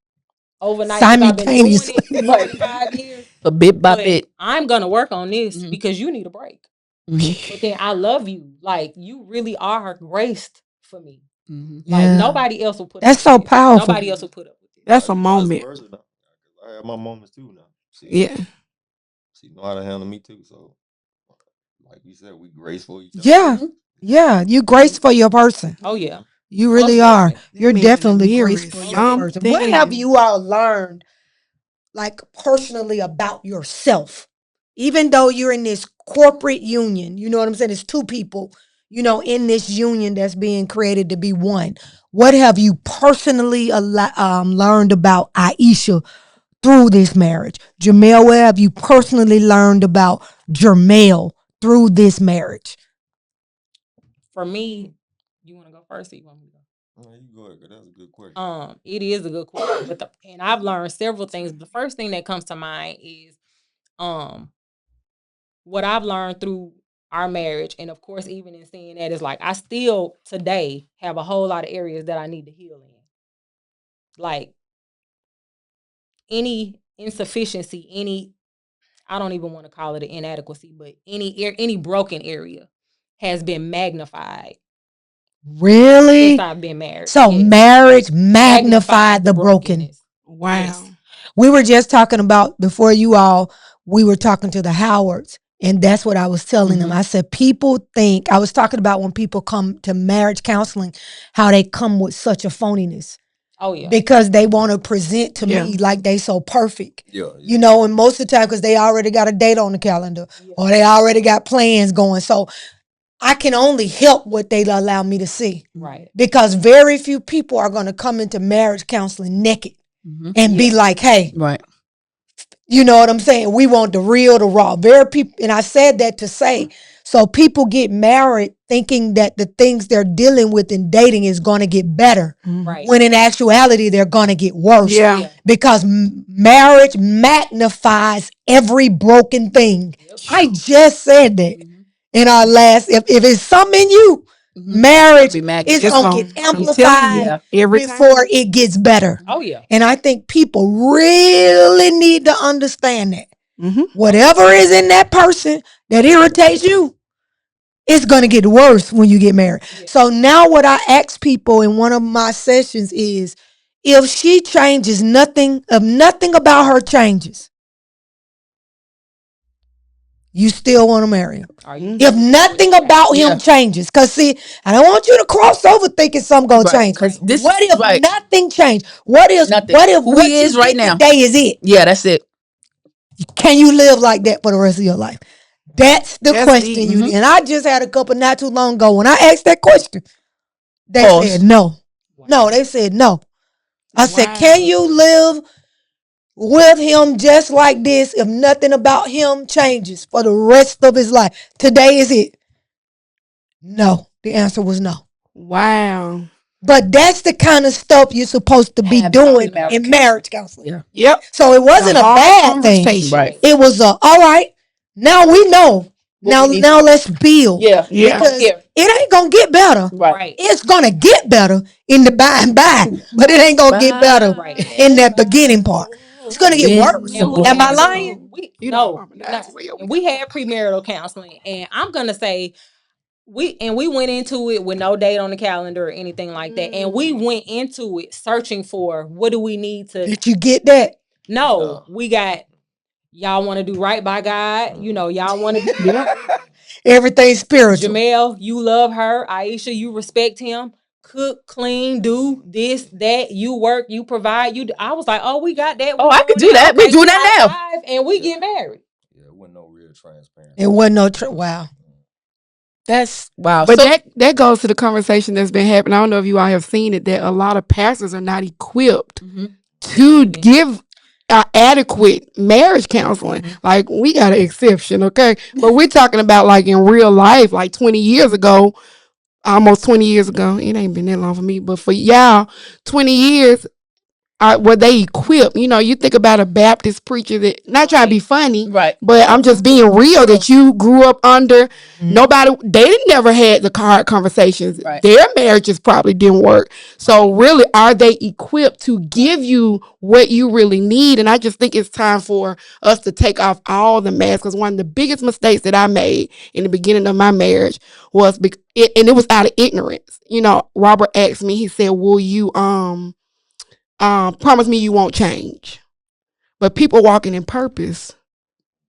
Speaker 5: overnight.
Speaker 1: Simultaneously.
Speaker 5: I've been doing it for 25 years.
Speaker 3: But bit by
Speaker 5: But
Speaker 3: bit.
Speaker 5: I'm going to work on this
Speaker 3: Mhm.
Speaker 5: because you need a break.
Speaker 3: Mhm.
Speaker 5: But then I love you. Like, you really are graced for me.
Speaker 3: Mhm.
Speaker 5: Like,
Speaker 1: Yeah.
Speaker 5: nobody else will put
Speaker 1: That's
Speaker 5: up
Speaker 1: so
Speaker 5: with this.
Speaker 1: powerful.
Speaker 5: Nobody else will put up with this.
Speaker 4: That's a
Speaker 2: Vice
Speaker 4: moment.
Speaker 2: versa now. I have my moments too now.
Speaker 4: Yeah.
Speaker 2: She know how to handle me too. So, like you said, we graceful each other.
Speaker 1: Yeah.
Speaker 3: Mhm.
Speaker 1: Yeah. You grace for your person.
Speaker 5: Oh, yeah.
Speaker 1: You really
Speaker 5: Most
Speaker 1: are.
Speaker 5: definitely.
Speaker 1: You're
Speaker 4: Man in the
Speaker 1: definitely
Speaker 4: mirror
Speaker 1: graceful
Speaker 4: is
Speaker 1: for your person. What have
Speaker 4: something.
Speaker 1: you all learned, like personally, about yourself? Even though you're in this corporate union, you know what I'm saying? It's two people, in this union that's being created to be one. What have you personally learned about Aisha through this marriage? Jarmel, what have you personally learned about Jarmel through this marriage?
Speaker 5: For me, you want to go first or you want me to go?
Speaker 2: You go ahead, 'cause that's a good question.
Speaker 5: It is a good question, and I've learned several things. The first thing that comes to mind is what I've learned through our marriage, and of course, even in seeing that, is like I still today have a whole lot of areas that I need to heal in, like any insufficiency, any I don't even want to call it an inadequacy, but any broken area has been magnified
Speaker 1: Really?
Speaker 5: since I've been married.
Speaker 1: So
Speaker 5: Yes.
Speaker 1: marriage magnified the broken.
Speaker 4: Wow.
Speaker 5: Yes.
Speaker 1: We were just talking about before we were talking to the Howards, and that's what I was telling them. I said, people think, I was talking about when people come to marriage counseling, how they come with such a phoniness
Speaker 5: Oh yeah.
Speaker 1: because they want to present to
Speaker 4: Yeah.
Speaker 1: me like they so perfect.
Speaker 2: Yeah.
Speaker 1: And most of the time, because they already got a date on the calendar
Speaker 5: Yeah.
Speaker 1: or they already got plans going. So I can only help what they allow me to see.
Speaker 5: Right.
Speaker 1: Because very few people are going to come into marriage counseling naked and be like, hey,
Speaker 3: Right.
Speaker 1: you know what I'm saying? We want the real, the raw. Very people, and I said that to say, so people get married thinking that the things they're dealing with in dating is going to get better,
Speaker 5: Right.
Speaker 1: when in actuality they're going to get worse.
Speaker 4: Yeah.
Speaker 1: Because marriage magnifies every broken thing. I just said that in our last. If it's something in you, marriage
Speaker 3: Be mad.
Speaker 1: is
Speaker 4: It's
Speaker 1: going to
Speaker 4: gonna-
Speaker 1: get
Speaker 4: I'm telling you,
Speaker 1: amplified
Speaker 4: every time.
Speaker 1: before it gets better.
Speaker 5: Oh yeah.
Speaker 1: And I think people really need to understand that.
Speaker 4: Mhm.
Speaker 1: Whatever is in that person that irritates you, it's going to get worse when you get married.
Speaker 5: Yeah.
Speaker 1: So now what I ask people in one of my sessions is, if she changes, nothing about her changes, you still want to marry him.
Speaker 5: Are you
Speaker 1: If nothing about him changes, because see, I don't want you to cross over thinking something going to change.
Speaker 3: Because this
Speaker 1: What if
Speaker 3: right.
Speaker 1: nothing changed? What if
Speaker 3: Nothing. Who
Speaker 1: what
Speaker 3: he
Speaker 1: you
Speaker 3: is right
Speaker 1: did
Speaker 3: now.
Speaker 1: today is it?
Speaker 3: Yeah, that's it.
Speaker 1: Can you live like that for the rest of your life? That's the
Speaker 4: That's
Speaker 1: question
Speaker 4: deep.
Speaker 1: and I just had a couple not too long ago. When I asked that question, they
Speaker 3: Pause.
Speaker 1: said no. No, they said no. I said,
Speaker 4: Wow.
Speaker 1: can you live with him just like this if nothing about him changes for the rest of his life? Today is it? No. The answer was no.
Speaker 4: Wow.
Speaker 1: But that's the kind of stuff you're supposed to be doing in marriage counseling.
Speaker 3: Yeah.
Speaker 4: Yep.
Speaker 1: So it wasn't a
Speaker 4: hard
Speaker 1: bad thing.
Speaker 4: conversation.
Speaker 3: Right.
Speaker 1: It was all right. Now we know. Now let's build.
Speaker 3: Yeah.
Speaker 4: Yeah.
Speaker 1: Because it ain't gonna get better.
Speaker 3: Right.
Speaker 1: It's gonna get better in the by and by, but it ain't gonna get better in that beginning part. It's gonna get worse. Am I lying?
Speaker 5: No. And we had premarital counseling, and I'm gonna say we went into it with no date on the calendar or anything like that, and we went into it searching for what do we need to.
Speaker 1: Did you get that?
Speaker 5: No, we got. Y'all want to do right by God, y'all want to be
Speaker 1: everything spiritual.
Speaker 5: Jarmel, you love her. Aisha, you respect him. Cook, clean, do this, that. You work, you provide. I was like, oh, we got that.
Speaker 3: Oh, I could do that. We doing that now.
Speaker 5: And we get married.
Speaker 2: Yeah, it wasn't no real transparency.
Speaker 1: It wasn't no wow.
Speaker 3: That's wow.
Speaker 4: But
Speaker 3: So
Speaker 4: that goes to the conversation that's been happening. I don't know if you all have seen it, that a lot of pastors are not equipped to give adequate marriage counseling. Like, we got an exception, okay? But we're talking about like in real life, like 20 years ago, almost 20 years ago. It ain't been that long for me, but for y'all, 20 years, were they equipped? You know, you think about a Baptist preacher that, not trying to be funny,
Speaker 3: right.
Speaker 4: but I'm just being real, that you grew up under. Nobody, they didn't never had the hard conversations.
Speaker 3: Right.
Speaker 4: Their marriages probably didn't work. So really, are they equipped to give you what you really need? And I just think it's time for us to take off all the masks. Because one of the biggest mistakes that I made in the beginning of my marriage was, and it was out of ignorance. You know, Robert asked me, he said, will you promise me you won't change? But people walking in purpose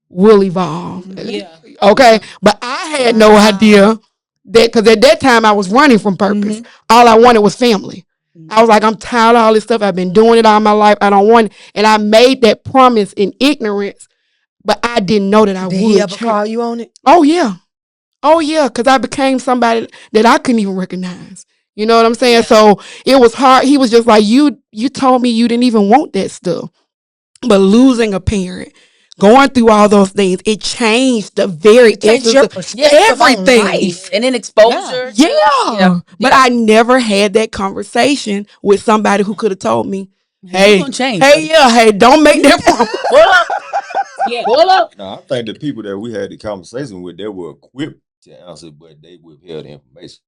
Speaker 4: will evolve.
Speaker 5: Yeah.
Speaker 4: Okay. But I had no idea that, because at that time I was running from purpose. All I wanted was family. I was like, I'm tired of all this stuff. I've been doing it all my life. I don't want it. And I made that promise in ignorance, but I didn't know that I would.
Speaker 1: Did he ever call you on it?
Speaker 4: Oh, yeah. Oh, yeah. Because I became somebody that I couldn't even recognize. You know what I'm saying? So it was hard. He was just like, you told me you didn't even want that stuff. But losing a parent, going through all those things, it changed the very essence
Speaker 1: your
Speaker 4: of
Speaker 1: perspective on
Speaker 4: everything.
Speaker 1: life.
Speaker 3: And then exposure.
Speaker 4: Yeah. But I never had that conversation with somebody who could have told me, hey,
Speaker 3: gonna change,
Speaker 4: hey,
Speaker 3: buddy.
Speaker 4: yeah, hey, don't make that promise.
Speaker 3: Hold up.
Speaker 5: Yeah.
Speaker 3: Hold up.
Speaker 2: Now, I think the people that we had the conversation with, they were equipped to answer, but they withheld information.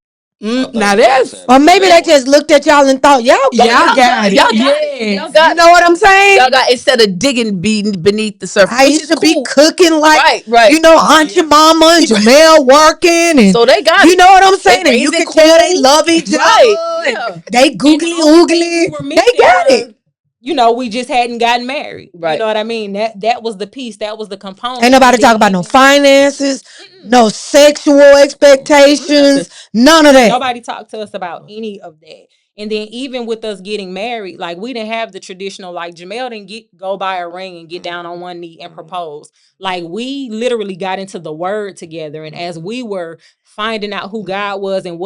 Speaker 4: Now that's,
Speaker 1: Or maybe they just looked at y'all and thought, y'all got it.
Speaker 3: Y'all got it. Y'all got
Speaker 1: You know what I'm saying?
Speaker 3: Y'all got, instead of digging beneath the surface.
Speaker 1: I
Speaker 3: which
Speaker 1: used
Speaker 3: is
Speaker 1: to be
Speaker 3: cool.
Speaker 1: cooking like,
Speaker 3: Right.
Speaker 1: you know, Aunt your mama and Jarmel working. And
Speaker 3: So they got
Speaker 1: you
Speaker 3: it.
Speaker 1: know what I'm saying? And you
Speaker 3: raising
Speaker 1: can tell they
Speaker 3: cool.
Speaker 1: love each
Speaker 3: Right.
Speaker 1: other.
Speaker 3: Yeah.
Speaker 1: And they googly
Speaker 5: And all the things we
Speaker 1: oogly.
Speaker 5: were
Speaker 1: They
Speaker 5: missing
Speaker 1: got
Speaker 5: were,
Speaker 1: it.
Speaker 5: you know, we just hadn't gotten married.
Speaker 3: Right.
Speaker 5: You know what I mean? That was the piece. That was the component.
Speaker 1: Ain't nobody
Speaker 5: And
Speaker 1: talk
Speaker 5: then
Speaker 1: about no
Speaker 5: even-
Speaker 1: finances, no sexual expectations, none of that.
Speaker 5: Nobody talked to us about any of that. And then even with us getting married, like we didn't have the traditional, like Jamel didn't go buy a ring and get down on one knee and propose. Like we literally got into the word together. And as we were finding out who God was and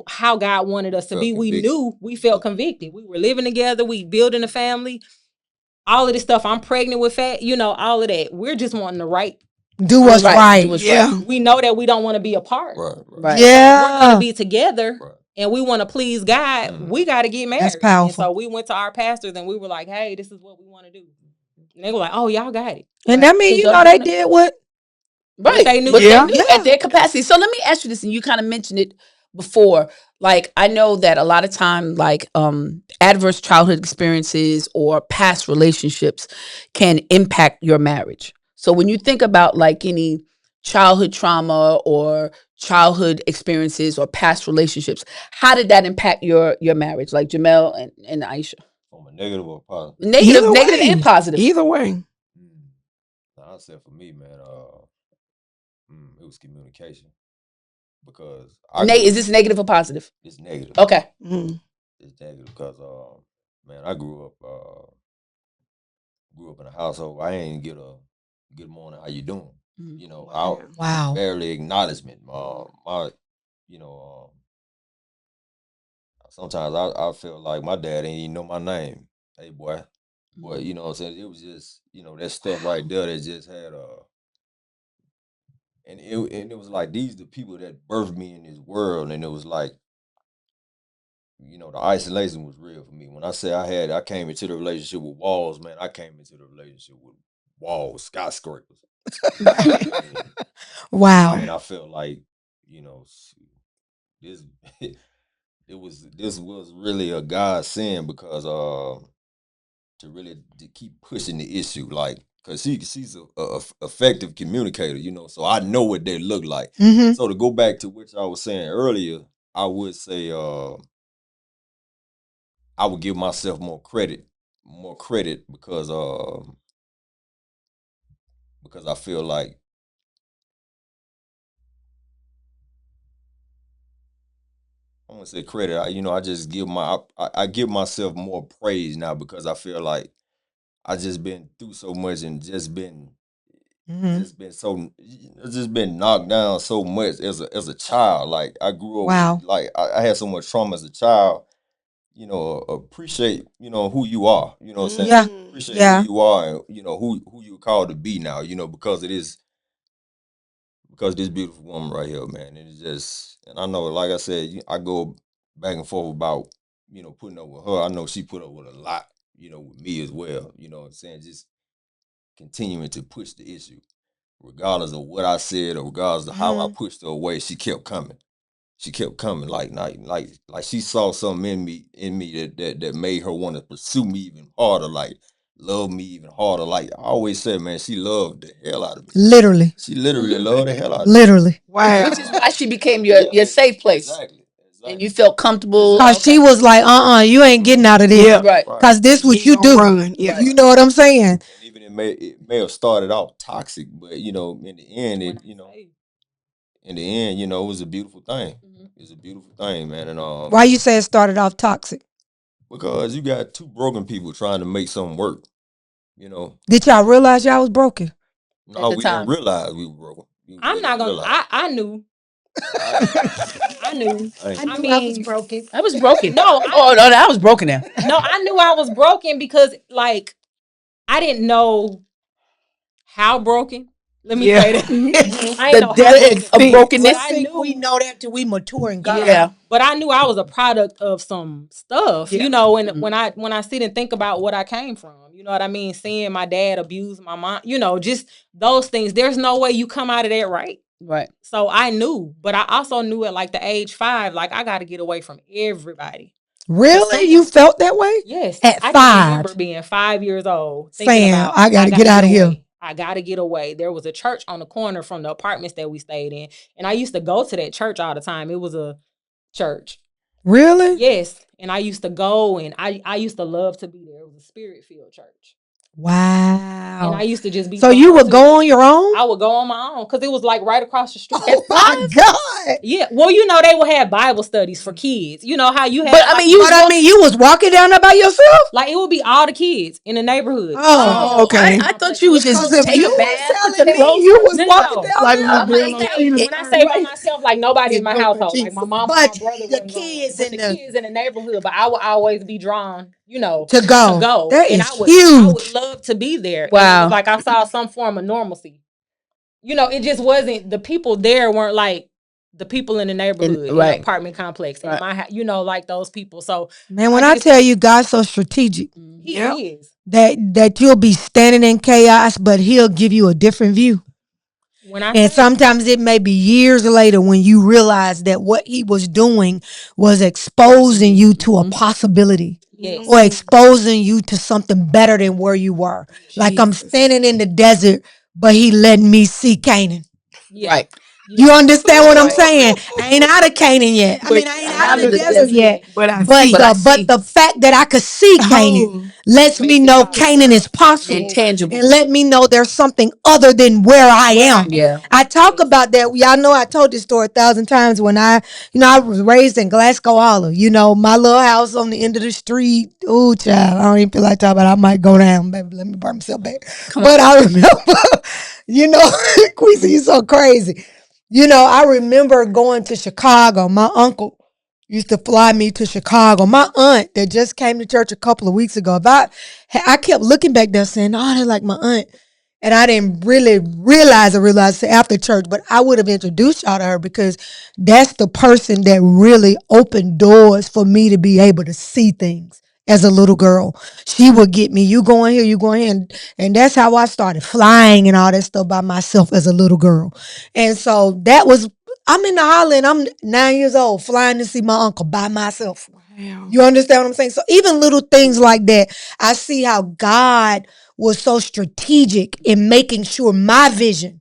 Speaker 5: how God wanted us to be, we felt convicted. We were living together, we building a family, all of this stuff. I'm pregnant with fat, you know, all of that. We're just wanting the right.
Speaker 1: Do what's right.
Speaker 4: Yeah.
Speaker 5: We know that we don't want to be apart.
Speaker 3: Right.
Speaker 1: Yeah.
Speaker 5: We're going to be together and we want to please God. We got to get married.
Speaker 1: That's powerful.
Speaker 5: And so we went to our pastors and we were like, hey, this is what we want to do. And they were like, oh, y'all got it.
Speaker 1: And that means, you know, they did what?
Speaker 3: Right.
Speaker 5: They knew
Speaker 3: But
Speaker 5: they
Speaker 3: they knew at their capacity. So let me ask you this, and you kind of mentioned it before. Like, I know that a lot of time, like adverse childhood experiences or past relationships can impact your marriage. So when you think about like any childhood trauma or childhood experiences or past relationships, how did that impact your marriage? Like Jamel and Aisha.
Speaker 2: From a negative or positive?
Speaker 3: Negative and positive.
Speaker 4: Either way.
Speaker 2: I said for me, man, it was communication. Because
Speaker 3: Is this negative or positive?
Speaker 2: It's negative.
Speaker 3: Okay.
Speaker 2: It's negative because man, I grew up in a household. I ain't get a good morning. How you doing? You know,
Speaker 1: Wow.
Speaker 2: barely acknowledgement. My, you know, sometimes I feel like my dad ain't even know my name. Hey, boy. But you know what I'm saying? It was just, you know, that stuff right there that just had and it was like these the people that birthed me in this world, and it was like, you know, the isolation was real for me. When I say I came into the relationship with walls, man, I came into the relationship with walls, skyscrapers.
Speaker 1: Wow.
Speaker 2: And I felt like, you know, this this was really a godsend because to keep pushing the issue, like, because she's a effective communicator, you know, so I know what they look like. So to go back to what I was saying earlier, I would say I would give myself more credit because I feel like I want to say credit. I just give I give myself more praise now because I feel like I just been through so much and just been Just been so, it's just been knocked down so much as a child. Like I grew up
Speaker 1: Wow.
Speaker 2: with, like I had so much trauma as a child. Appreciate who you are. You know what I'm saying?
Speaker 1: Yeah.
Speaker 2: Appreciate who
Speaker 1: Yeah.
Speaker 2: you are, and who you're called to be now. Because this beautiful woman right here, man. And it's just, and I know, like I said, I go back and forth about putting up with her. I know she put up with a lot, with me as well. You know what I'm saying? Just continuing to push the issue, regardless of what I said or regardless of how I pushed her away. She kept coming. She kept coming. Like she saw something in me that made her want to pursue me even harder. Like love me even harder. Like I always said, man, she loved the hell out of me.
Speaker 1: Literally.
Speaker 2: She literally loved the hell out of me.
Speaker 1: Literally.
Speaker 4: Wow.
Speaker 3: Which is why she became your safe place.
Speaker 2: Exactly.
Speaker 3: And you felt comfortable.
Speaker 1: Cause she was like, you ain't getting out of this.
Speaker 4: Yeah.
Speaker 3: Right.
Speaker 1: Cause this what you do.
Speaker 4: Run. Yeah.
Speaker 1: You know what I'm saying?
Speaker 2: And even it may have started off toxic, but in the end, it was a beautiful thing. It's a beautiful thing, man. And
Speaker 1: Why you say it started off toxic?
Speaker 2: because you got two broken people trying to make something work.
Speaker 1: Did y'all realize y'all was broken?
Speaker 2: No,
Speaker 3: the
Speaker 2: we
Speaker 3: time.
Speaker 2: didn't realize we were broken.
Speaker 5: I'm not gonna. I knew. I knew. I mean,
Speaker 1: broken.
Speaker 3: I was broken.
Speaker 5: No,
Speaker 3: I was broken now.
Speaker 5: no, I knew I was broken because like I didn't know how broken. Let me say that. I didn't know how
Speaker 3: depth
Speaker 5: broken.
Speaker 3: of brokenness.
Speaker 5: But I knew
Speaker 1: we know that till we mature in God.
Speaker 3: Yeah.
Speaker 5: But I knew I was a product of some stuff,
Speaker 1: Yeah.
Speaker 5: and when I sit and think about what I came from, you know what I mean? Seeing my dad abuse my mom, just those things. There's no way you come out of that right.
Speaker 3: Right.
Speaker 5: So I knew, but I also knew at like the age 5, like I got to get away from everybody.
Speaker 1: Really? You felt that way?
Speaker 5: Yes.
Speaker 1: At
Speaker 5: I
Speaker 1: 5.
Speaker 5: can remember being 5 years old thinking
Speaker 1: Saying,
Speaker 5: about
Speaker 1: I gotta get out of here.
Speaker 5: away. I gotta get away. There was a church on the corner from the apartments that we stayed in. And I used to go to that church all the time. It was a church.
Speaker 1: Really?
Speaker 5: Yes. And I used to go and I used to love to be there. It was a spirit filled church.
Speaker 1: Wow.
Speaker 5: And I used to just be
Speaker 1: So you
Speaker 5: drawn
Speaker 1: would
Speaker 5: to
Speaker 1: go
Speaker 5: it.
Speaker 1: on your own?
Speaker 5: I would go on my own because it was like right across the street.
Speaker 1: Oh my God.
Speaker 5: Yeah. Well, they would have Bible studies for kids. You know how you have
Speaker 3: But I mean,
Speaker 1: you was walking down there by yourself?
Speaker 5: like it would be all the kids in the neighborhood.
Speaker 1: Oh,
Speaker 4: okay.
Speaker 3: I thought you was just
Speaker 1: If
Speaker 3: taking
Speaker 1: you
Speaker 3: a
Speaker 1: was
Speaker 3: bath, put
Speaker 1: telling
Speaker 3: your
Speaker 1: me
Speaker 3: clothes
Speaker 1: you
Speaker 3: on.
Speaker 1: was
Speaker 5: No,
Speaker 1: walking
Speaker 5: no.
Speaker 1: down
Speaker 4: Like
Speaker 1: there.
Speaker 4: little girl on Cleveland.
Speaker 5: When I say by myself, like nobody in my
Speaker 1: Lord
Speaker 5: household, like
Speaker 1: Jesus.
Speaker 5: my mom
Speaker 1: But
Speaker 5: and my brother
Speaker 1: the
Speaker 5: wasn't
Speaker 1: kids
Speaker 5: going, but
Speaker 1: in
Speaker 5: the
Speaker 1: the
Speaker 5: kids in the neighborhood. But I would always be drawn,
Speaker 1: to go. That
Speaker 5: and
Speaker 1: is
Speaker 5: I would
Speaker 1: huge.
Speaker 5: love to be there. And it
Speaker 3: Wow.
Speaker 5: was like I saw some form of normalcy. It just wasn't the people there weren't like the people in the neighborhood in the
Speaker 3: right.
Speaker 5: apartment complex in
Speaker 3: Right.
Speaker 5: my house. Like those people. So
Speaker 1: Man, when I tell you God's so strategic
Speaker 5: he
Speaker 4: Yep.
Speaker 5: is.
Speaker 1: that you'll be standing in chaos, but he'll give you a different view.
Speaker 5: When I
Speaker 1: And
Speaker 5: say
Speaker 1: sometimes it may be years later when you realize that what he was doing was exposing you to a possibility
Speaker 5: yes,
Speaker 1: or exposing you to something better than where you were. Like I'm
Speaker 4: Jesus.
Speaker 1: standing in the desert, but he letting me see Canaan.
Speaker 5: yeah.
Speaker 3: Right.
Speaker 1: You understand what I'm saying? I ain't out of Canaan yet. I mean, I ain't
Speaker 3: I'm
Speaker 1: out of the desert yet.
Speaker 4: But I
Speaker 1: But
Speaker 4: see.
Speaker 1: the fact that I could see Canaan lets me know Canaan is possible,
Speaker 3: Intangible.
Speaker 1: and let me know there's something other than where I am.
Speaker 3: Yeah.
Speaker 1: I talk about that. Y'all know I told this story 1,000 times when I was raised in Glasgow Hollow. My little house on the end of the street. Ooh, child, I don't even feel like talking about it. I might go down, baby. Let me burn myself back. But I remember, Queasy, you so crazy. I remember going to Chicago. My uncle used to fly me to Chicago. My aunt that just came to church a couple of weeks ago. I kept looking back there saying, "Oh, they're like my aunt," and I didn't really realize it after church. But I would have introduced y'all to her because that's the person that really opened doors for me to be able to see things. As a little girl, she would get me, you going here, and that's how I started flying and all that stuff by myself as a little girl. And so I'm in the Holland, I'm 9 years old, flying to see my uncle by myself.
Speaker 4: Wow.
Speaker 1: You understand what I'm saying? So even little things like that, I see how God was so strategic in making sure my vision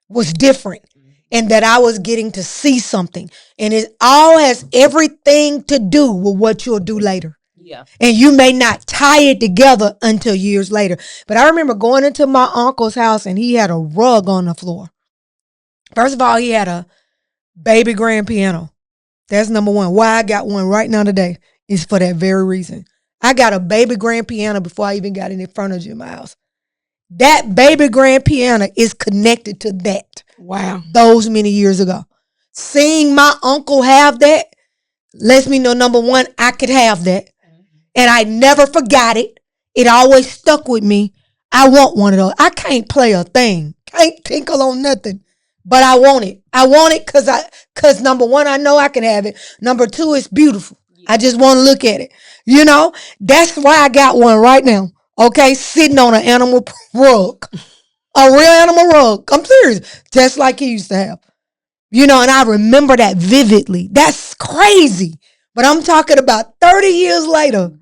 Speaker 1: was different and that I was getting to see something. And it all has everything to do with what you'll do later.
Speaker 5: yeah.
Speaker 1: And you may not tie it together until years later. But I remember going into my uncle's house and he had a rug on the floor. First of all, he had a baby grand piano. That's number one. Why I got one right now today is for that very reason. I got a baby grand piano before I even got any furniture in my house. That baby grand piano is connected to that.
Speaker 4: Wow.
Speaker 1: Those many years ago. Seeing my uncle have that lets me know, number one, I could have that. And I never forgot it. It always stuck with me. I want one of those. I can't play a thing. Can't tinkle on nothing. But I want it. I want it cause number one, I know I can have it. Number two, it's beautiful. I just want to look at it. You know, that's why I got one right now. Okay, sitting on an animal rug. A real animal rug. I'm serious. Just like he used to have. You know, and I remember that vividly. That's crazy. But I'm talking about 30 years later,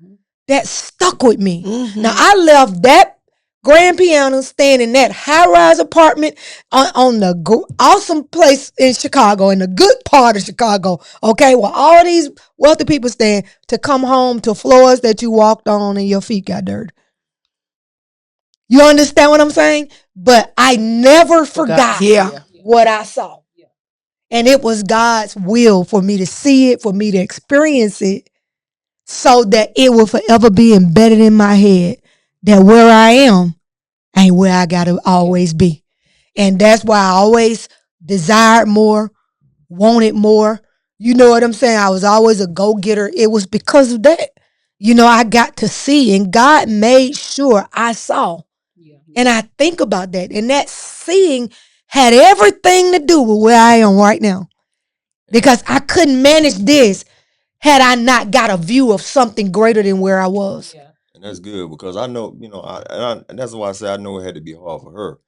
Speaker 1: that stuck with me. Now, I left that grand piano staying in that high-rise apartment on the awesome place in Chicago, in the good part of Chicago, okay, where all these wealthy people stand, to come home to floors that you walked on and your feet got dirty. You understand what I'm saying? But I never forgot
Speaker 4: Yeah.
Speaker 1: what I saw. And it was God's will for me to see it, for me to experience it, so that it will forever be embedded in my head that where I am ain't where I got to always be. And that's why I always desired more, wanted more. You know what I'm saying? I was always a go-getter. It was because of that. You know, I got to see, and God made sure I saw. And I think about that. And that seeing had everything to do with where I am right now. Because I couldn't manage this had I not got a view of something greater than where I was.
Speaker 2: And that's good because I know, and that's why I say I know it had to be hard for her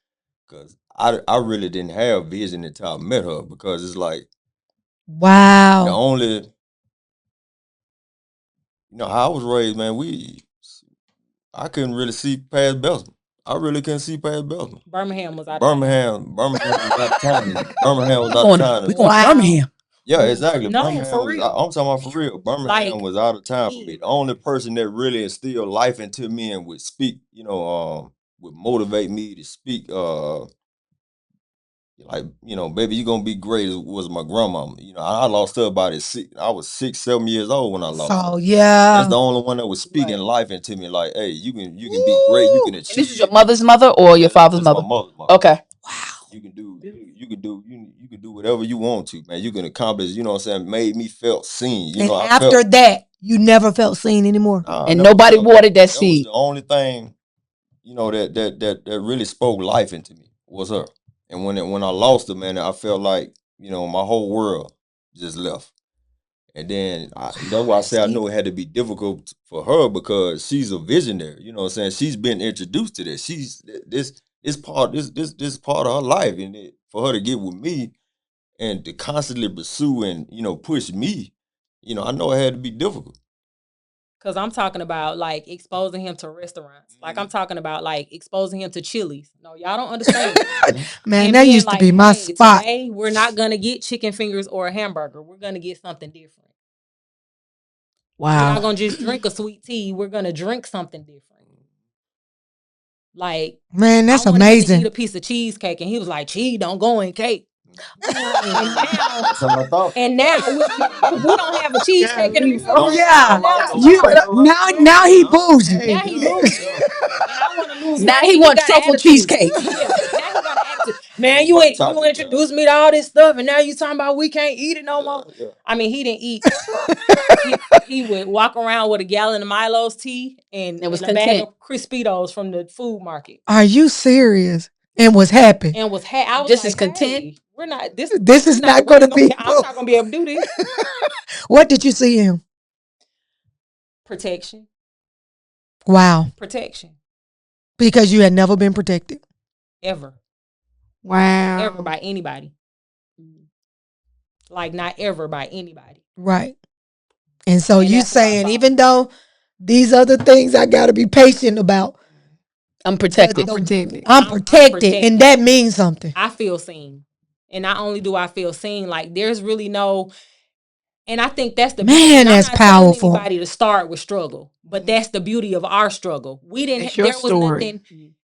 Speaker 2: because I really didn't have vision until I met her because it's like the
Speaker 1: Wow.
Speaker 2: only, how I was raised, man, I couldn't really see past Belgium. I really couldn't see past Belgium.
Speaker 5: Birmingham was out of
Speaker 2: Birmingham was out of town. Birmingham was out of town.
Speaker 3: We going to Birmingham.
Speaker 2: Yeah, exactly.
Speaker 5: No,
Speaker 2: Birmingham
Speaker 5: for
Speaker 2: was.
Speaker 5: real.
Speaker 2: I'm talking about for real. Birmingham
Speaker 5: Like,
Speaker 2: was out of time for me. The only person that really instilled life into me and would speak, would motivate me to speak. Like, baby, you gonna be great. Was my grandmama. I lost her about it. I was 6, 7 years old when I lost her.
Speaker 1: So
Speaker 2: That's
Speaker 1: yeah.
Speaker 2: the only one that was speaking
Speaker 5: Right.
Speaker 2: life into me. Like, hey, you can be great. You can
Speaker 3: And
Speaker 2: achieve.
Speaker 3: this is your mother's mother or your father's
Speaker 2: That's my
Speaker 3: mother?
Speaker 2: mother's mother.
Speaker 3: Okay.
Speaker 2: You can do you can do whatever you want to, man. You can accomplish, what I'm saying, made me felt seen.
Speaker 1: And
Speaker 2: I
Speaker 1: after
Speaker 2: felt
Speaker 1: that, you never felt seen anymore.
Speaker 3: And
Speaker 2: never
Speaker 3: nobody
Speaker 2: felt
Speaker 3: watered that
Speaker 2: that was
Speaker 3: seed.
Speaker 2: the only thing, that really spoke life into me was her. And when I lost her, man, I felt like, my whole world just left. And then that's why I say I know it had to be difficult for her because she's a visionary. You know what I'm saying? She's been introduced to this. She's this part of her life, and for her to get with me and to constantly pursue and push me, I know it had to be difficult.
Speaker 5: Cause I'm talking about like exposing him to restaurants. Like I'm talking about like exposing him to Chili's. No, y'all don't understand.
Speaker 1: Man,
Speaker 5: And
Speaker 1: that
Speaker 5: being
Speaker 1: used to
Speaker 5: like,
Speaker 1: be my
Speaker 5: hey,
Speaker 1: spot.
Speaker 5: today we're not gonna get chicken fingers or a hamburger. We're gonna get something different. We're not
Speaker 3: Wow.
Speaker 5: gonna just drink a sweet tea. We're gonna drink something different. Like,
Speaker 1: Man, that's
Speaker 5: I wanted him to eat
Speaker 1: amazing.
Speaker 5: a piece of cheesecake, and he was like, "Cheese don't go in cake." And now,
Speaker 2: That's how I thought.
Speaker 5: we don't have a cheesecake in the
Speaker 2: Don't
Speaker 5: refrigerator.
Speaker 1: Yeah.
Speaker 5: Now,
Speaker 1: You now he bougie.
Speaker 5: now he bougie, and I want to lose
Speaker 3: Now
Speaker 5: weight.
Speaker 3: he
Speaker 5: And
Speaker 3: want
Speaker 5: got an
Speaker 3: truffle
Speaker 5: attitude.
Speaker 3: cheesecake.
Speaker 5: Yeah, now he got an attitude. Man, you introduced me to all this stuff, and now you talking about we can't eat it no more.
Speaker 2: Yeah.
Speaker 5: I mean, he didn't eat. He would walk around with a gallon of Milo's tea and
Speaker 3: was
Speaker 5: a bag
Speaker 3: content.
Speaker 5: of Crispitos from the food market,
Speaker 1: Are you serious? And was happy.
Speaker 5: and was I was
Speaker 3: Just
Speaker 5: like,
Speaker 3: as content.
Speaker 5: hey, we're not this.
Speaker 1: This is not going to be.
Speaker 5: I'm not gonna be able to do this.
Speaker 1: What did you see in him?
Speaker 5: Protection,
Speaker 1: Wow.
Speaker 5: protection,
Speaker 1: Because you had never been protected.
Speaker 5: ever
Speaker 4: Wow.
Speaker 5: by anybody. Like not ever by anybody.
Speaker 1: Right. And so
Speaker 5: And
Speaker 1: you
Speaker 5: that's what I
Speaker 1: saying,
Speaker 5: saw.
Speaker 1: even though these other things I got to be patient about,
Speaker 3: I'm protected.
Speaker 4: Protected.
Speaker 1: I'm protected,
Speaker 5: protected.
Speaker 1: and that means something.
Speaker 5: I feel seen. And not only do I feel seen, like there's really no, and I think that's the beauty.
Speaker 1: Man,
Speaker 5: And I'm
Speaker 1: that's
Speaker 5: not
Speaker 1: powerful.
Speaker 5: telling anybody to start with struggle, but that's the beauty of our struggle. We didn't,
Speaker 4: It's your
Speaker 5: there was
Speaker 4: story.
Speaker 5: nothing,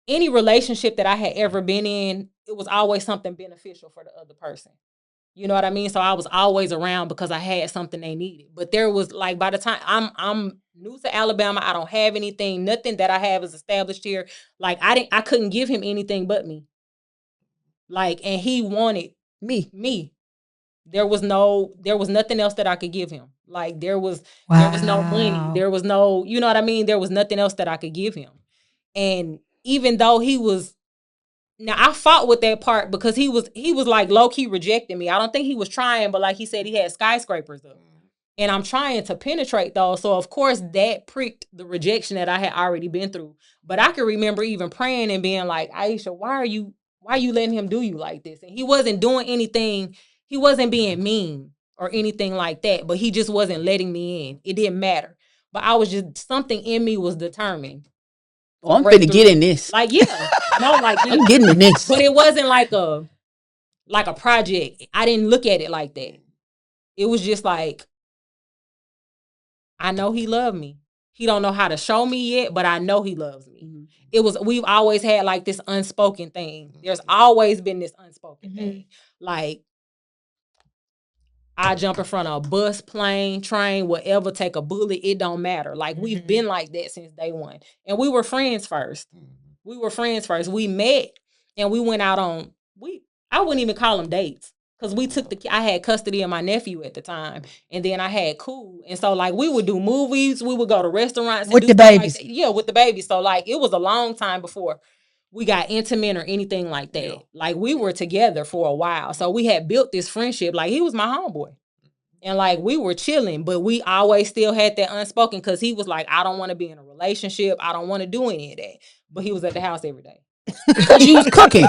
Speaker 5: any relationship that I had ever been in, it was always something beneficial for the other person. You know what I mean? So I was always around because I had something they needed. But there was like by the time I'm new to Alabama, I don't have anything. Nothing that I have is established here. Like I couldn't give him anything but me. Like, and he wanted me. There was nothing else that I could give him. Like there was no money. There was no, you know what I mean? There was nothing else that I could give him. And even though he was, now I fought with that part because he was like low key rejecting me. I don't think he was trying, but like he said, he had skyscrapers up. And I'm trying to penetrate those. So of course that pricked the rejection that I had already been through. But I can remember even praying and being like, Aisha, why are you letting him do you like this? And he wasn't doing anything, he wasn't being mean or anything like that, but he just wasn't letting me in. It didn't matter. But I was just, something in me was determined.
Speaker 3: Oh, I'm finna get in this.
Speaker 5: Like, yeah. No, like
Speaker 3: I'm getting in this.
Speaker 5: But it wasn't like a project. I didn't look at it like that. It was just like, I know he loved me. He don't know how to show me yet, but I know he loves me. Mm-hmm. It was, we've always had like this unspoken thing. There's always been this unspoken thing. Like, I jump in front of a bus, plane, train, whatever, take a bullet, it don't matter. Like, we've been like that since day one. And we were friends first. We We met and we went out on, I wouldn't even call them dates. Because I had custody of my nephew at the time. And then I had Cool. And so, like, we would do movies. We would go to restaurants.
Speaker 1: With the babies.
Speaker 5: Like, yeah, with the babies. So, like, it was a long time before we got intimate or anything like that. Yeah. Like, we were together for a while. So, we had built this friendship. Like, he was my homeboy. And, like, we were chilling. But we always still had that unspoken because he was like, I don't want to be in a relationship. I don't want to do any of that. But he was at the house every day.
Speaker 3: Because you was cooking.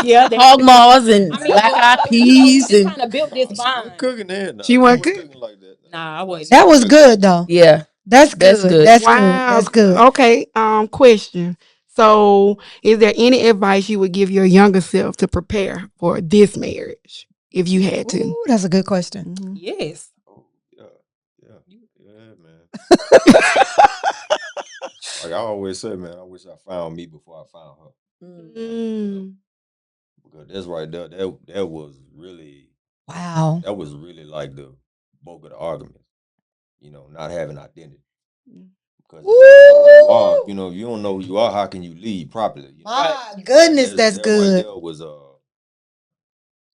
Speaker 5: Yeah,
Speaker 3: hog maws and black eyed peas.
Speaker 5: And kind of built this bond.
Speaker 2: Cooking there.
Speaker 4: She wasn't cooking
Speaker 2: like that.
Speaker 5: Nah, I wasn't.
Speaker 1: That was good though.
Speaker 3: Yeah.
Speaker 1: That's good. That's
Speaker 4: wow.
Speaker 1: good. That's good.
Speaker 4: Okay. Question. So, is there any advice you would give your younger self to prepare for this marriage, if you had to?
Speaker 1: Ooh, that's a good question.
Speaker 5: Mm-hmm. Yes.
Speaker 2: Oh, yeah, man. Like I always say, man, I wish I found me before I found her. Because that's right there. That was really
Speaker 1: wow.
Speaker 2: That was really like the bulk of the argument. You know, not having identity. Because you know, if you don't know who you are, how can you lead properly? You know?
Speaker 1: My goodness, that's good.
Speaker 2: Right there was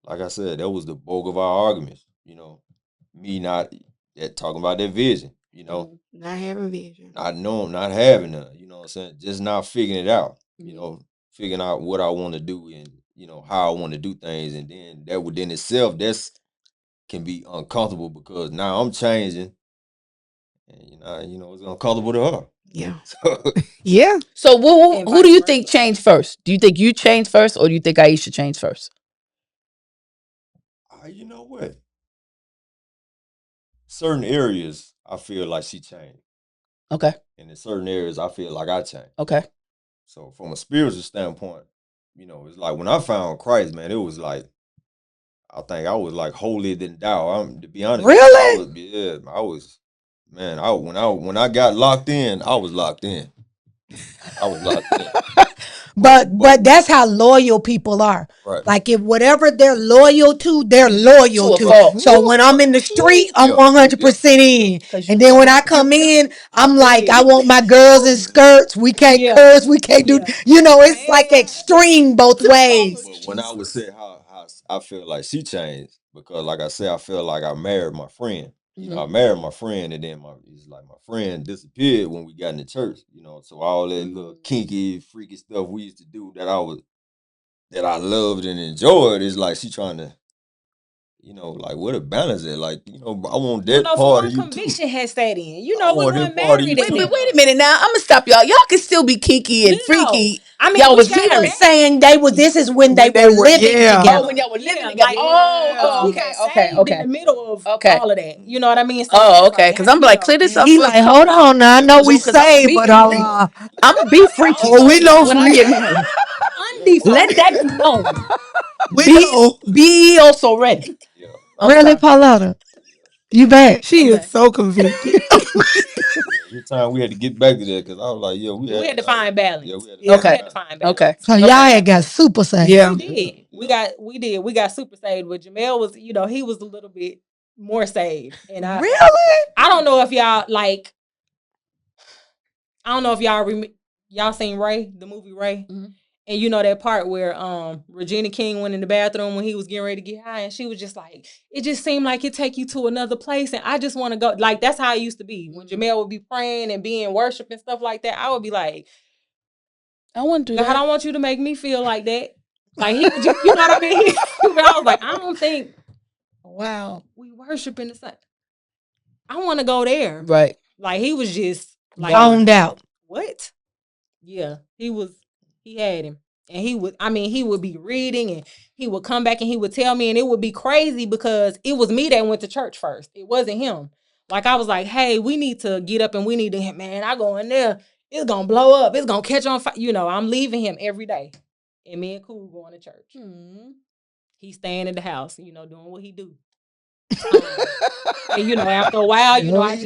Speaker 2: like I said, that was the bulk of our arguments. You know, me not talking about that vision. You know,
Speaker 4: not having vision,
Speaker 2: not having none. You know what I'm saying? Just not figuring it out. You know, figuring out what I want to do and you know how I want to do things, and then that within itself, can be uncomfortable because now I'm changing. And you know, it's uncomfortable to her.
Speaker 4: Yeah.
Speaker 2: So,
Speaker 4: yeah.
Speaker 3: So who do you think changed first? Do you think you changed first, or do you think Aisha changed first?
Speaker 2: You know what? Certain areas I feel like she changed.
Speaker 3: Okay.
Speaker 2: And in certain areas I feel like I changed.
Speaker 3: Okay.
Speaker 2: So from a spiritual standpoint, you know, it's like when I found Christ, man, it was like I think I was like holier than thou. To be honest,
Speaker 1: really,
Speaker 2: I was. Man, when I got locked in, I was locked in. I was locked in.
Speaker 1: But that's how loyal people are.
Speaker 2: Right.
Speaker 1: Like if whatever they're loyal to, they're loyal to. So when I'm in the street, I'm 100% in. And then when I come in, I'm like, I want my girls in skirts. We can't curse. We can't do. You know, it's like extreme both ways.
Speaker 2: But when I would say how I feel like she changed, because like I said, I feel like I married my friend. You know, I married my friend, and then it's like my friend disappeared when we got in the church. You know, so all that little kinky, freaky stuff we used to do that I loved and enjoyed is like she trying to, you know, like where the balance at? Like, you know, I want that part of you
Speaker 5: conviction
Speaker 2: too.
Speaker 5: has set in. You know,
Speaker 2: we weren't married.
Speaker 3: Wait a minute now. I'm gonna stop y'all. Y'all can still be kinky and freaky.
Speaker 5: I mean,
Speaker 3: y'all was
Speaker 1: married. Saying this is when they were living together.
Speaker 3: Oh, when y'all were living together. Okay.
Speaker 5: In the middle of all of that. You know what I mean?
Speaker 3: So okay. Because I'm like, clear this up.
Speaker 1: He like, hold on now. I know we saved, but
Speaker 3: I'm gonna be freaky.
Speaker 4: Oh, we know
Speaker 3: when I get married. Let that be known. Be also ready.
Speaker 1: Really, Pauletta? You back?
Speaker 4: She is so convicted.
Speaker 2: Every time we had to get back to that because I was like, yo,
Speaker 5: We had to find balance.
Speaker 2: Yeah, we had to
Speaker 5: Yeah,
Speaker 3: Okay.
Speaker 5: we had to find balance.
Speaker 3: Okay.
Speaker 1: So y'all had got super saved.
Speaker 4: Yeah.
Speaker 5: We did. We got super saved, but Jamel was, he was a little bit more saved. And
Speaker 1: Really?
Speaker 5: I don't know if y'all like. I don't know if y'all seen Ray, the movie Ray.
Speaker 3: Mhm.
Speaker 5: And you know that part where Regina King went in the bathroom when he was getting ready to get high, and she was just like, it just seemed like it take you to another place, and I just want to go. Like that's how I used to be when Jamel would be praying and be in worship and stuff like that. I would be like,
Speaker 3: I want to do
Speaker 5: God, I
Speaker 3: that.
Speaker 5: don't want you to make me feel like that. Like he would just, you know what I mean? But I was like, I don't think
Speaker 1: Wow.
Speaker 5: we worship in the sun. I want to go there.
Speaker 3: Right.
Speaker 5: Like he was just like,
Speaker 1: Zoned out.
Speaker 5: what? Yeah, he had him. And he would be reading and he would come back and he would tell me, and it would be crazy because it was me that went to church first. It wasn't him. Like I was like, hey, we need to get up and we need to, man, I go in there, it's gonna blow up, it's gonna catch on fire. I'm leaving him every day. And me and Cool going to church. He's staying in the house, doing what he do. And after a while, I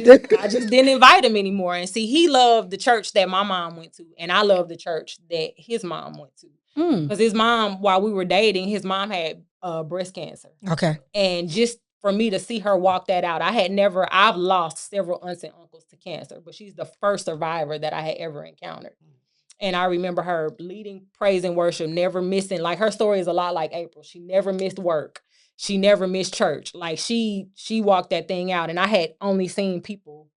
Speaker 5: just didn't invite him anymore. And see, he loved the church that my mom went to, and I loved the church that his mom went to. Because his mom, while we were dating, his mom had breast cancer.
Speaker 1: Okay.
Speaker 5: And just for me to see her walk that out, I've lost several aunts and uncles to cancer, but she's the first survivor that I had ever encountered. And I remember her leading praise and worship, never missing. Like her story is a lot like April. She never missed work. She never missed church. Like she walked that thing out. And I had only seen people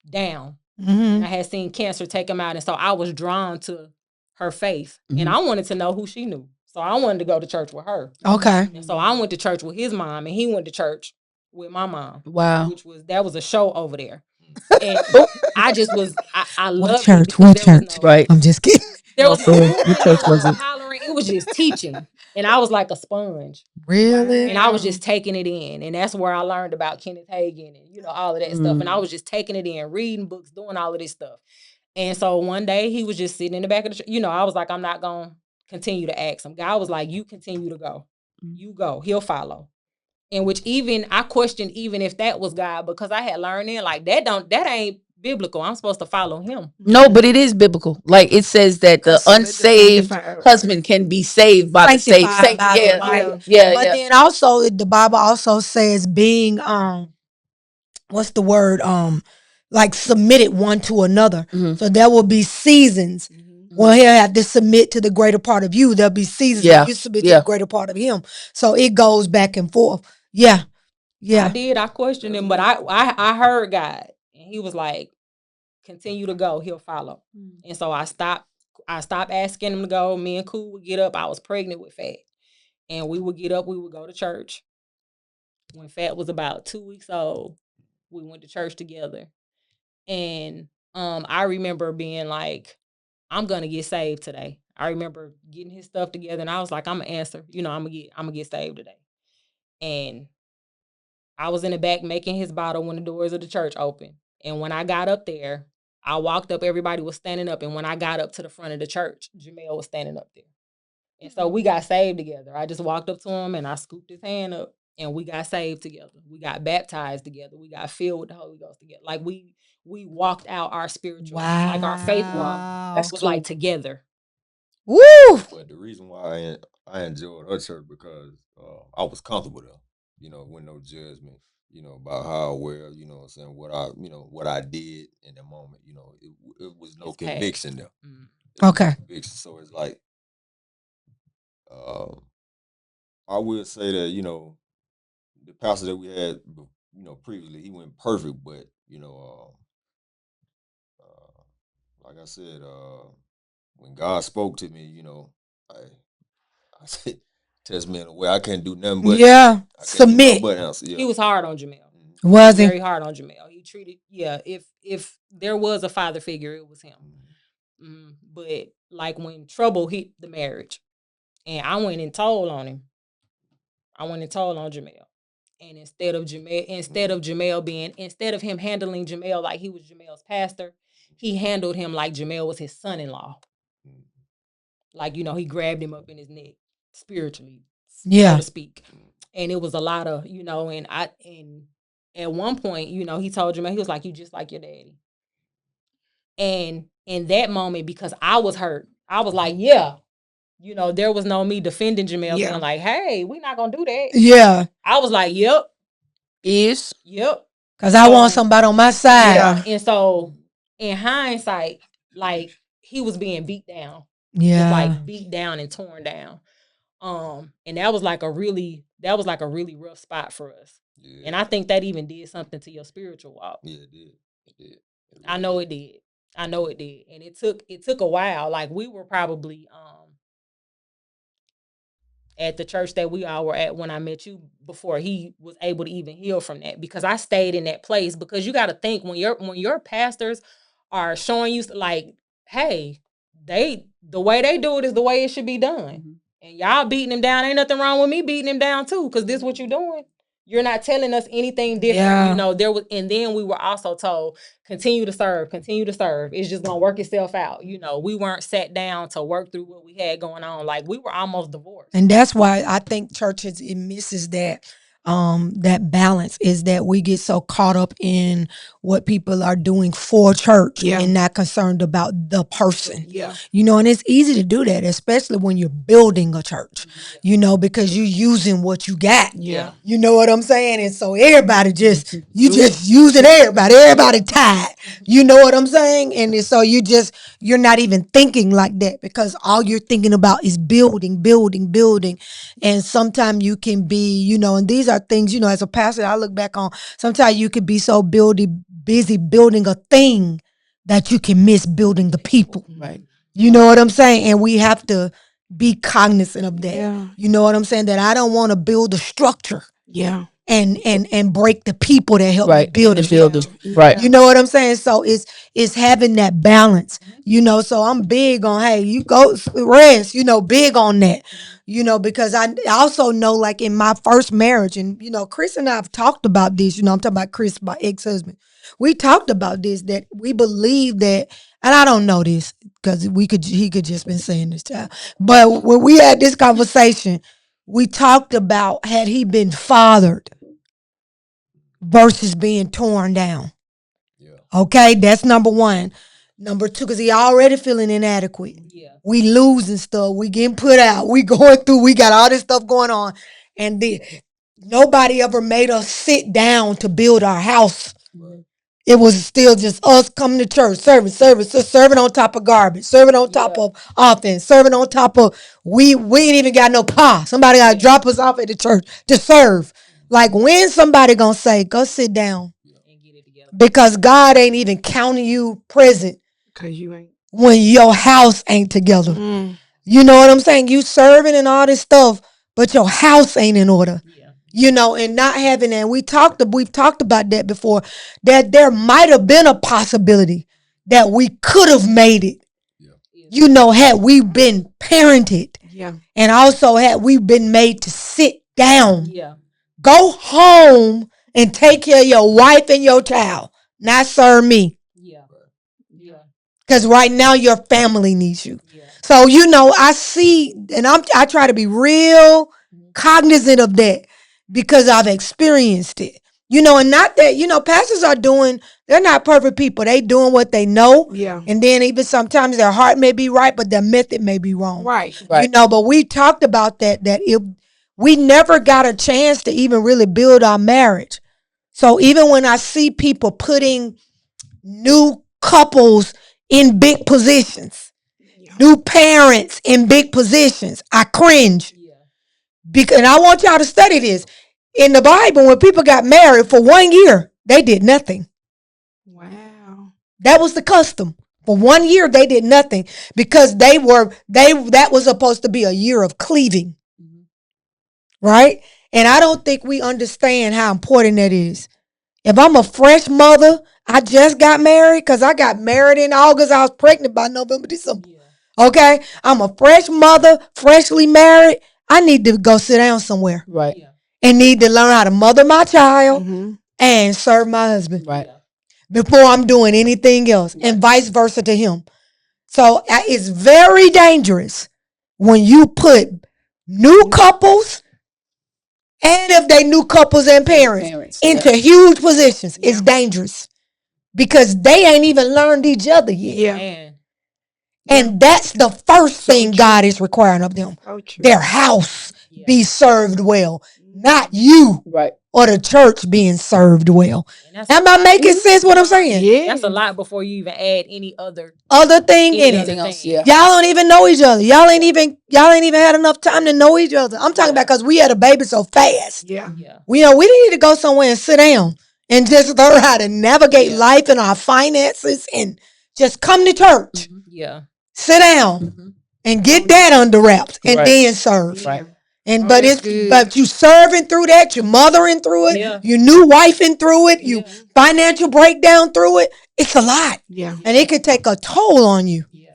Speaker 5: down. And I had seen cancer take them out. And so I was drawn to her faith. And I wanted to know who she knew. So I wanted to go to church with her.
Speaker 1: Okay.
Speaker 5: And so I went to church with his mom, and he went to church with my mom.
Speaker 3: Wow.
Speaker 5: That was a show over there. And I just was, I loved
Speaker 1: What church?
Speaker 5: it.
Speaker 1: What
Speaker 5: There was
Speaker 1: church?
Speaker 3: Right.
Speaker 1: I'm just kidding.
Speaker 5: There was no
Speaker 3: Your
Speaker 5: movement,
Speaker 3: church
Speaker 5: there was no
Speaker 3: wasn't.
Speaker 5: hollering. It was just teaching. And I was like a sponge.
Speaker 1: Really?
Speaker 5: And I was just taking it in. And that's where I learned about Kenneth Hagin and, all of that stuff. And I was just taking it in, reading books, doing all of this stuff. And so one day he was just sitting in the back of the church. I was like, I'm not going to continue to ask him. God was like, you continue to go. You go. He'll follow. In which even I questioned even if that was God, because I had learned in like that ain't biblical. I'm supposed to follow him.
Speaker 3: No, but it is biblical. Like it says that the unsaved husband can be saved by the saved.
Speaker 1: Sanctified by the wife.
Speaker 3: Yeah.
Speaker 1: But then also the Bible also says being what's the word? Like submitted one to another. So there will be seasons. Well, he'll have to submit to the greater part of you. There'll be seasons when you submit to the greater part of him. So it goes back and forth. Yeah. Yeah.
Speaker 5: I did. I questioned him, but I heard God, and he was like, continue to go. He'll follow. And so I stopped asking him to go. Me and Cool would get up. I was pregnant with Fat. And we would get up. We would go to church. When Fat was about 2 weeks old, we went to church together. And I remember being like, I'm gonna get saved today. I remember getting his stuff together, and I was like, I'm gonna answer. I'm gonna get saved today. And I was in the back making his bottle when the doors of the church opened. And when I got up there, I walked up, everybody was standing up. And when I got up to the front of the church, Jamel was standing up there. And so we got saved together. I just walked up to him and I scooped his hand up, and we got saved together. We got baptized together. We got filled with the Holy Ghost together. Like we walked out our spiritual, like our faith walk. That's was like together.
Speaker 1: Woo!
Speaker 2: But the reason why I enjoyed her church because I was comfortable there. With no judgment. About how well, what I'm saying, what I did in the moment. It was no conviction there.
Speaker 1: Okay.
Speaker 2: Conviction. So it's like, I will say that the pastor that we had, previously, he went perfect, but like I said, when God spoke to me, I said, test me in a way I can't do nothing but
Speaker 1: submit.
Speaker 2: But answer. Yeah.
Speaker 5: He was hard on Jamel.
Speaker 1: Was he?
Speaker 5: Very hard on Jamel. He treated, if there was a father figure, it was him. But like when trouble hit the marriage, and I went and told on him. I went and told on Jamel. And instead of him handling Jamel like he was Jamel's pastor, he handled him like Jamel was his son-in-law. Like, he grabbed him up in his neck spiritually, so to speak. And it was a lot of, and at one point, he told Jamel, he was like, you just like your daddy. And in that moment, because I was hurt, I was like, yeah, there was no me defending Jarmel, saying like, hey, we're not gonna do that.
Speaker 1: Yeah.
Speaker 5: I was like, yep,
Speaker 3: Is
Speaker 5: yep.
Speaker 1: Because I want somebody on my side.
Speaker 5: Yeah. And so in hindsight, like, he was being beat down.
Speaker 1: Yeah.
Speaker 5: Just like beat down and torn down. And that was like a really rough spot for us.
Speaker 2: Yeah.
Speaker 5: And I think that even did something to your spiritual walk.
Speaker 2: Yeah, it did. It did.
Speaker 5: I know it did. I know it did. And it took a while. Like, we were probably at the church that we all were at when I met you, before he was able to even heal from that, because I stayed in that place. Because you got to think, when your pastors are showing you like, hey, the way they do it is the way it should be done. And y'all beating him down, ain't nothing wrong with me beating him down too, because this what you're doing. You're not telling us anything different.
Speaker 1: Yeah.
Speaker 5: There was, and then we were also told, continue to serve. It's just gonna work itself out. We weren't sat down to work through what we had going on. Like, we were almost divorced.
Speaker 1: And that's why I think churches, it misses that balance, is that we get so caught up in what people are doing for church and not concerned about the person.
Speaker 4: Yeah.
Speaker 1: And it's easy to do that, especially when you're building a church, because you're using what you got.
Speaker 4: Yeah.
Speaker 1: You know what I'm saying? And so everybody just using everybody tied. You know what I'm saying? And so you're not even thinking like that, because all you're thinking about is building. And sometimes you can be, and these are things, as a pastor, I look back on, sometimes you could be so busy building a thing that you can miss building the people.
Speaker 3: right.
Speaker 1: You know what I'm saying? And we have to be cognizant of that.
Speaker 4: Yeah.
Speaker 1: You know what I'm saying? That I don't want to build a structure
Speaker 4: Yeah.
Speaker 1: and break the people that help me
Speaker 3: Right.
Speaker 1: build
Speaker 3: The
Speaker 1: it.
Speaker 3: builders. Right.
Speaker 1: You know what I'm saying? So it's having that balance, so I'm big on, hey, you go rest, big on that, because I also know, like, in my first marriage, and, Chris and I have talked about this, I'm talking about Chris, my ex-husband. We talked about this, that we believe that, and I don't know this because he could just been saying this, child. But when we had this conversation, we talked about, had he been fathered versus being torn down.
Speaker 2: Yeah.
Speaker 1: Okay, that's number one. Number two, because he already feeling inadequate.
Speaker 5: Yeah.
Speaker 1: We losing stuff. We getting put out. We going through. We got all this stuff going on. And nobody ever made us sit down to build our house.
Speaker 2: Right.
Speaker 1: It was still just us coming to church, serving on top of garbage, serving on top of offense, serving on top of, we ain't even got no car. Somebody got to drop us off at the church to serve. Like, when somebody gonna say, go sit down?
Speaker 5: And get it together.
Speaker 1: Because God ain't even counting you present
Speaker 4: Because you ain't.
Speaker 1: when your house ain't together. You know what I'm saying? You serving and all this stuff, but your house ain't in order. And not having that. We've talked about that before, that there might have been a possibility that we could have made it. Had we been parented.
Speaker 4: Yeah.
Speaker 1: And also had we been made to sit down.
Speaker 5: Yeah.
Speaker 1: Go home and take care of your wife and your child. Not serve me.
Speaker 5: Yeah. Yeah.
Speaker 1: Because right now your family needs you.
Speaker 5: Yeah.
Speaker 1: So, I see, and I try to be real cognizant of that, because I've experienced it. And not that, pastors they're not perfect people. They doing what they know.
Speaker 4: Yeah.
Speaker 1: And then even sometimes their heart may be right, but their method may be wrong.
Speaker 4: Right.
Speaker 1: But we talked about that if we never got a chance to even really build our marriage. So even when I see people putting new couples in big positions, new parents in big positions, I cringe. Because, and I want y'all to study this. In the Bible, when people got married for 1 year, they did nothing.
Speaker 4: Wow.
Speaker 1: That was the custom. For 1 year, they did nothing, because that was supposed to be a year of cleaving. Right? And I don't think we understand how important that is. If I'm a fresh mother, I just got married, because I got married in August. I was pregnant by November, December. Okay? I'm a fresh mother, freshly married. I need to go sit down somewhere.
Speaker 3: Right.
Speaker 1: And need to learn how to mother my child and serve my husband.
Speaker 3: Right.
Speaker 1: Before I'm doing anything else. And vice versa to him. So it's very dangerous when you put new couples, and if they new couples and parents into huge positions. It's dangerous. because they ain't even learned each other yet.
Speaker 4: Yeah.
Speaker 5: Man.
Speaker 1: And that's the first thing God is requiring of them.
Speaker 4: So true.
Speaker 1: Their house
Speaker 5: Yeah.
Speaker 1: be served well, not you
Speaker 3: Right.
Speaker 1: or the church being served well.
Speaker 5: And that's
Speaker 1: Am I making sense what I'm saying?
Speaker 4: Yeah.
Speaker 5: That's a lot before you even add any other
Speaker 1: Thing in
Speaker 3: Anything
Speaker 1: it.
Speaker 3: else? Yeah.
Speaker 1: Y'all don't even know each other. Y'all ain't even had enough time to know each other. I'm talking about because we had a baby so fast.
Speaker 4: Yeah.
Speaker 5: Yeah.
Speaker 1: We didn't need to go somewhere and sit down and just learn how to navigate life and our finances and just come to church,
Speaker 5: Yeah.
Speaker 1: sit down, and get that under wraps and
Speaker 3: Right.
Speaker 1: then serve.
Speaker 3: Right.
Speaker 1: And
Speaker 4: that's good.
Speaker 1: but you serving through that, you mothering through it,
Speaker 5: Yeah.
Speaker 1: you new wifing through it, you
Speaker 5: Yeah.
Speaker 1: financial breakdown through it. It's a lot.
Speaker 4: Yeah.
Speaker 1: And it could take a toll on you.
Speaker 5: Yeah.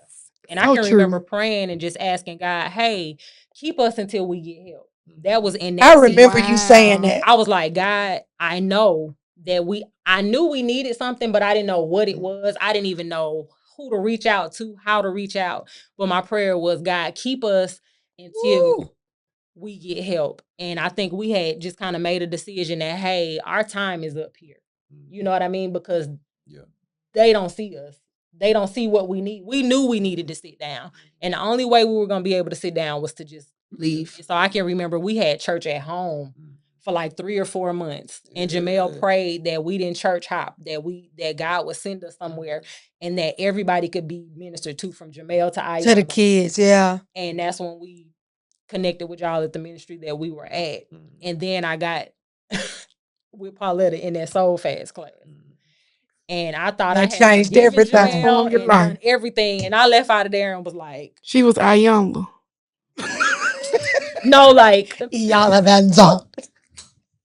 Speaker 5: And I
Speaker 4: So
Speaker 5: can
Speaker 4: true.
Speaker 5: remember praying and just asking God, hey, keep us until we get help. That was in that
Speaker 1: I
Speaker 5: season.
Speaker 1: remember you saying that.
Speaker 5: I was like, God, I know that I knew we needed something, but I didn't know what it was. I didn't even know who to reach out to, how to reach out. But my prayer was, God, keep us until we get help. And I think we had just kind of made a decision that, hey, our time is up here. You know what I mean? Because they don't see us. They don't see what we need. We knew we needed to sit down. And the only way we were going to be able to sit down was to just
Speaker 3: Leave.
Speaker 5: So I can remember we had church at home for like 3 or 4 months. And Jarmel prayed that we didn't church hop, that God would send us somewhere and that everybody could be ministered to from Jarmel to Aisha.
Speaker 1: To the kids, yeah.
Speaker 5: And that's when we connected with y'all at the ministry that we were at. And then I got with Pauletta in that Soul Fast class. And I thought I had
Speaker 1: changed
Speaker 5: forgiven
Speaker 1: everything.
Speaker 5: Jarmel and done everything. And I left out of there and was like,
Speaker 4: She was Ayala.
Speaker 5: no, like
Speaker 1: Yala Vanza.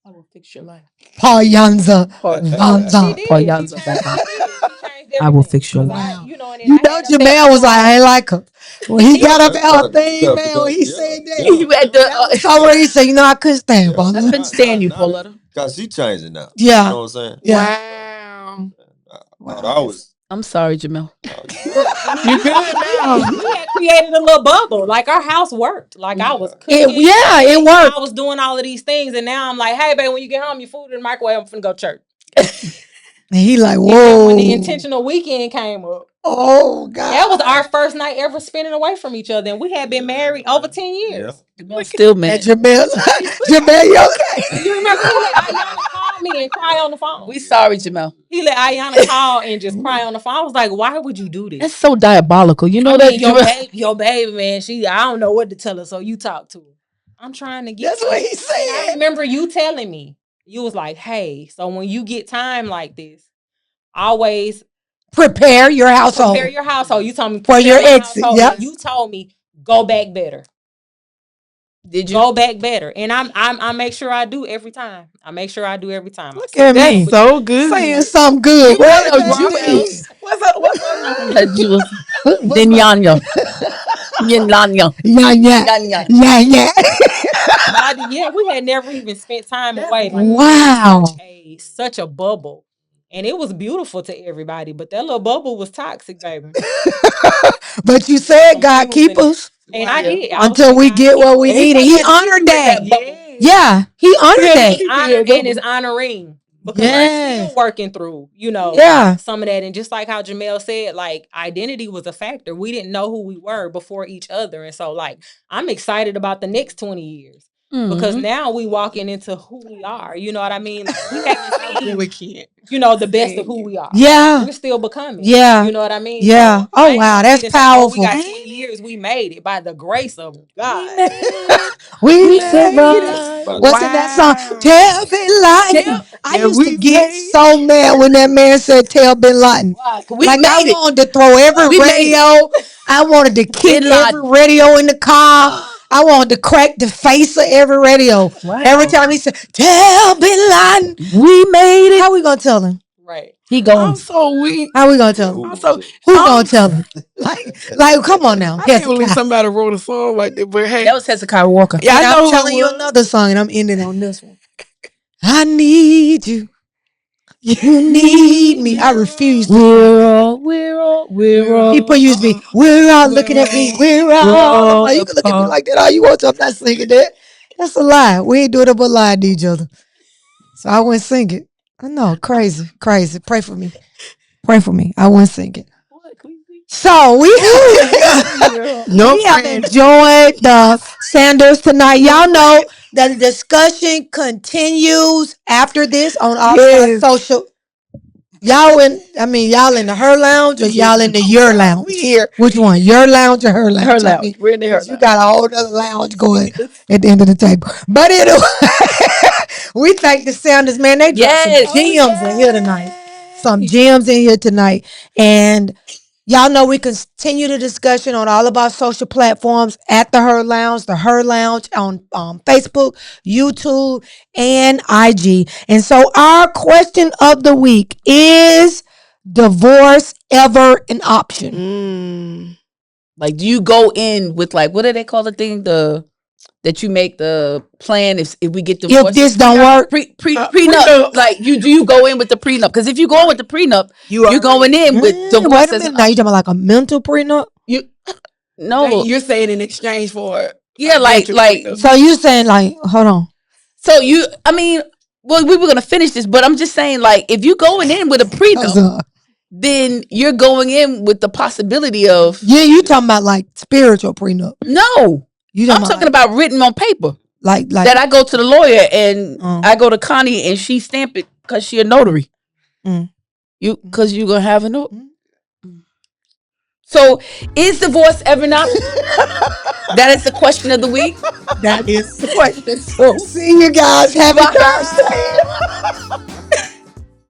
Speaker 3: I will fix your life.
Speaker 1: Payanza.
Speaker 5: She
Speaker 1: Vanza.
Speaker 5: did.
Speaker 3: Payanza,
Speaker 5: She changed everything.
Speaker 3: I will fix your life.
Speaker 5: And
Speaker 1: You
Speaker 5: I
Speaker 1: know,
Speaker 5: had to
Speaker 1: Jamel
Speaker 5: tell
Speaker 1: was like, I ain't
Speaker 5: God,
Speaker 1: like her. When he got up
Speaker 2: That's
Speaker 1: out
Speaker 2: right.
Speaker 1: thing, man,
Speaker 2: Yeah,
Speaker 1: he
Speaker 2: yeah,
Speaker 1: said that.
Speaker 2: yeah.
Speaker 3: You had to.
Speaker 1: That was somewhere he said, you know, I couldn't stand
Speaker 2: Yeah.
Speaker 3: I
Speaker 1: Paula.
Speaker 3: couldn't stand you, Pauletta.
Speaker 2: Because she changing now.
Speaker 1: Yeah.
Speaker 2: You know what I'm saying?
Speaker 1: Yeah.
Speaker 4: Wow.
Speaker 2: I was.
Speaker 3: I'm sorry, Jamel.
Speaker 4: You good now?
Speaker 5: we had created a little bubble. Like our house worked. Like I was cooking.
Speaker 1: It worked.
Speaker 5: I was doing all of these things. And now I'm like, hey, babe, when you get home, your food in the microwave, I'm finna go to church.
Speaker 1: And he like,
Speaker 5: And then when the
Speaker 1: whoa.
Speaker 5: intentional weekend came up,
Speaker 1: Oh, God.
Speaker 5: that was our first night ever spending away from each other. And we had been married over 10 years.
Speaker 3: Jamel still
Speaker 1: And
Speaker 3: mad.
Speaker 1: Jamel, Jamel, you okay?
Speaker 5: You remember he let Ayana call me and cry on the phone.
Speaker 3: We sorry, Jamel.
Speaker 5: He let Ayana call and just cry on the phone. I was like, why would you do this?
Speaker 3: That's so diabolical. You know
Speaker 5: I
Speaker 3: that
Speaker 5: mean,
Speaker 3: Jamel.
Speaker 5: your baby, man. I don't know what to tell her, so you talk to her. I'm trying to get.
Speaker 1: That's what he
Speaker 5: And
Speaker 1: said.
Speaker 5: I remember you telling me, you was like, hey, so when you get time like this, always
Speaker 1: Prepare your household.
Speaker 5: prepare your household. You told me
Speaker 1: For your
Speaker 5: prepare my
Speaker 1: exit,
Speaker 5: household,
Speaker 1: yep.
Speaker 5: and you told me go back better.
Speaker 3: Did you?
Speaker 5: Go back better, and I make sure I do every time. I make sure I do every time.
Speaker 1: Look at me.
Speaker 4: That's so good.
Speaker 1: Saying something good.
Speaker 3: What
Speaker 1: What
Speaker 3: else you
Speaker 1: is?
Speaker 4: What's her name?
Speaker 3: Then Yanya. Yanya.
Speaker 1: Yeah, yeah.
Speaker 3: Yanya.
Speaker 1: Yeah, yeah.
Speaker 5: But we had never even spent time away. Like,
Speaker 1: Wow.
Speaker 5: such a bubble. And it was beautiful to everybody, but that little bubble was toxic, baby.
Speaker 1: But you said God keep us
Speaker 5: And I did. I was
Speaker 1: until
Speaker 5: like,
Speaker 1: we
Speaker 5: God
Speaker 1: get
Speaker 5: keep
Speaker 1: what we
Speaker 5: us.
Speaker 1: need. And he honored that. Yeah, he honored that.
Speaker 5: And it's honoring. Because I'm still working through, some of that. And just like how Jarmel said, like, identity was a factor. We didn't know who we were before each other. And so, like, I'm excited about the next 20 years. Because now we walking into who we are. You know what I mean? Like, we haven't seen, the best of who we are.
Speaker 1: Yeah.
Speaker 5: We're still becoming.
Speaker 1: Yeah.
Speaker 5: You know what I mean?
Speaker 1: Yeah.
Speaker 5: So,
Speaker 1: Oh, wow. That's powerful.
Speaker 5: we got 20 years. We made it by the grace of God.
Speaker 1: We
Speaker 3: survived.
Speaker 1: made it. What's in that song? Tell Bin Laden. I used to get so mad when that man said tell Bin Laden.
Speaker 3: We
Speaker 1: Like,
Speaker 3: made
Speaker 1: I
Speaker 3: it.
Speaker 1: wanted to throw every
Speaker 3: We made
Speaker 1: radio. I wanted to kick
Speaker 3: Bin
Speaker 1: every
Speaker 3: Laden.
Speaker 1: radio in the car. I wanted to crack the face of every radio.
Speaker 3: Wow.
Speaker 1: Every time he said, tell Bin Laden.
Speaker 3: We made it.
Speaker 1: How we gonna tell him?
Speaker 5: Right.
Speaker 3: He going.
Speaker 4: I'm so weak.
Speaker 1: How we gonna tell him? Who gonna tell him? Like, come on now.
Speaker 4: I can't believe somebody wrote a song like that. But hey,
Speaker 3: That was Hezekiah Walker.
Speaker 4: yeah, I know
Speaker 1: I'm telling you another song, and I'm ending on this one. I need you. You need me. I refuse to.
Speaker 3: We're all.
Speaker 1: People use me. We're all looking at me. We're all. I'm like, you can look at me like that all you want to. I'm not singing that. That's a lie. We ain't doing it but lie to each other. So I wouldn't sing it. I know, crazy, crazy. Pray for me. Pray for me. I wasn't singing.
Speaker 3: What, Queasy?
Speaker 1: So we
Speaker 4: No
Speaker 1: we have
Speaker 4: friend.
Speaker 1: enjoyed the Sanders tonight. Y'all know that the discussion continues after this on all of our
Speaker 4: Yes.
Speaker 1: social. Y'all in the her lounge or y'all in the your lounge?
Speaker 4: We here.
Speaker 1: Which one? Your lounge or her lounge?
Speaker 3: Her
Speaker 1: I
Speaker 3: lounge.
Speaker 1: mean,
Speaker 3: We're in the her
Speaker 1: 'cause you
Speaker 3: lounge.
Speaker 1: got a whole other lounge going at the end of the table. But anyway, we thank the Sanders, man. They dropped some
Speaker 3: Yes.
Speaker 1: gems in here tonight. Some gems in here tonight. And y'all know we continue the discussion on all of our social platforms at the Her Lounge on Facebook, YouTube, and IG. And so our question of the week is divorce ever an option?
Speaker 3: Like, do you go in with like, what do they call the thing? That you make the plan if we get divorced.
Speaker 1: If this don't work,
Speaker 3: Prenup.
Speaker 4: Prenup.
Speaker 3: Like, do you go in with the prenup? Because if you go in with the prenup, you're going in with divorce.
Speaker 1: wait a minute. Now you talking about like a mental prenup?
Speaker 3: No,
Speaker 4: You're saying in exchange for
Speaker 3: yeah, like
Speaker 1: So you saying like, hold on.
Speaker 3: so well, we were gonna finish this, but I'm just saying, like, if you going in with a prenup, then you're going in with the possibility of
Speaker 1: you talking about like spiritual prenup?
Speaker 3: no. I'm talking about written on paper.
Speaker 1: Like
Speaker 3: that I go to the lawyer and I go to Connie and she stamp it because she a notary. Because you gonna have a note. So is divorce ever an option? That is the question of the week.
Speaker 1: That is the question. So see you guys. Have a Thursday.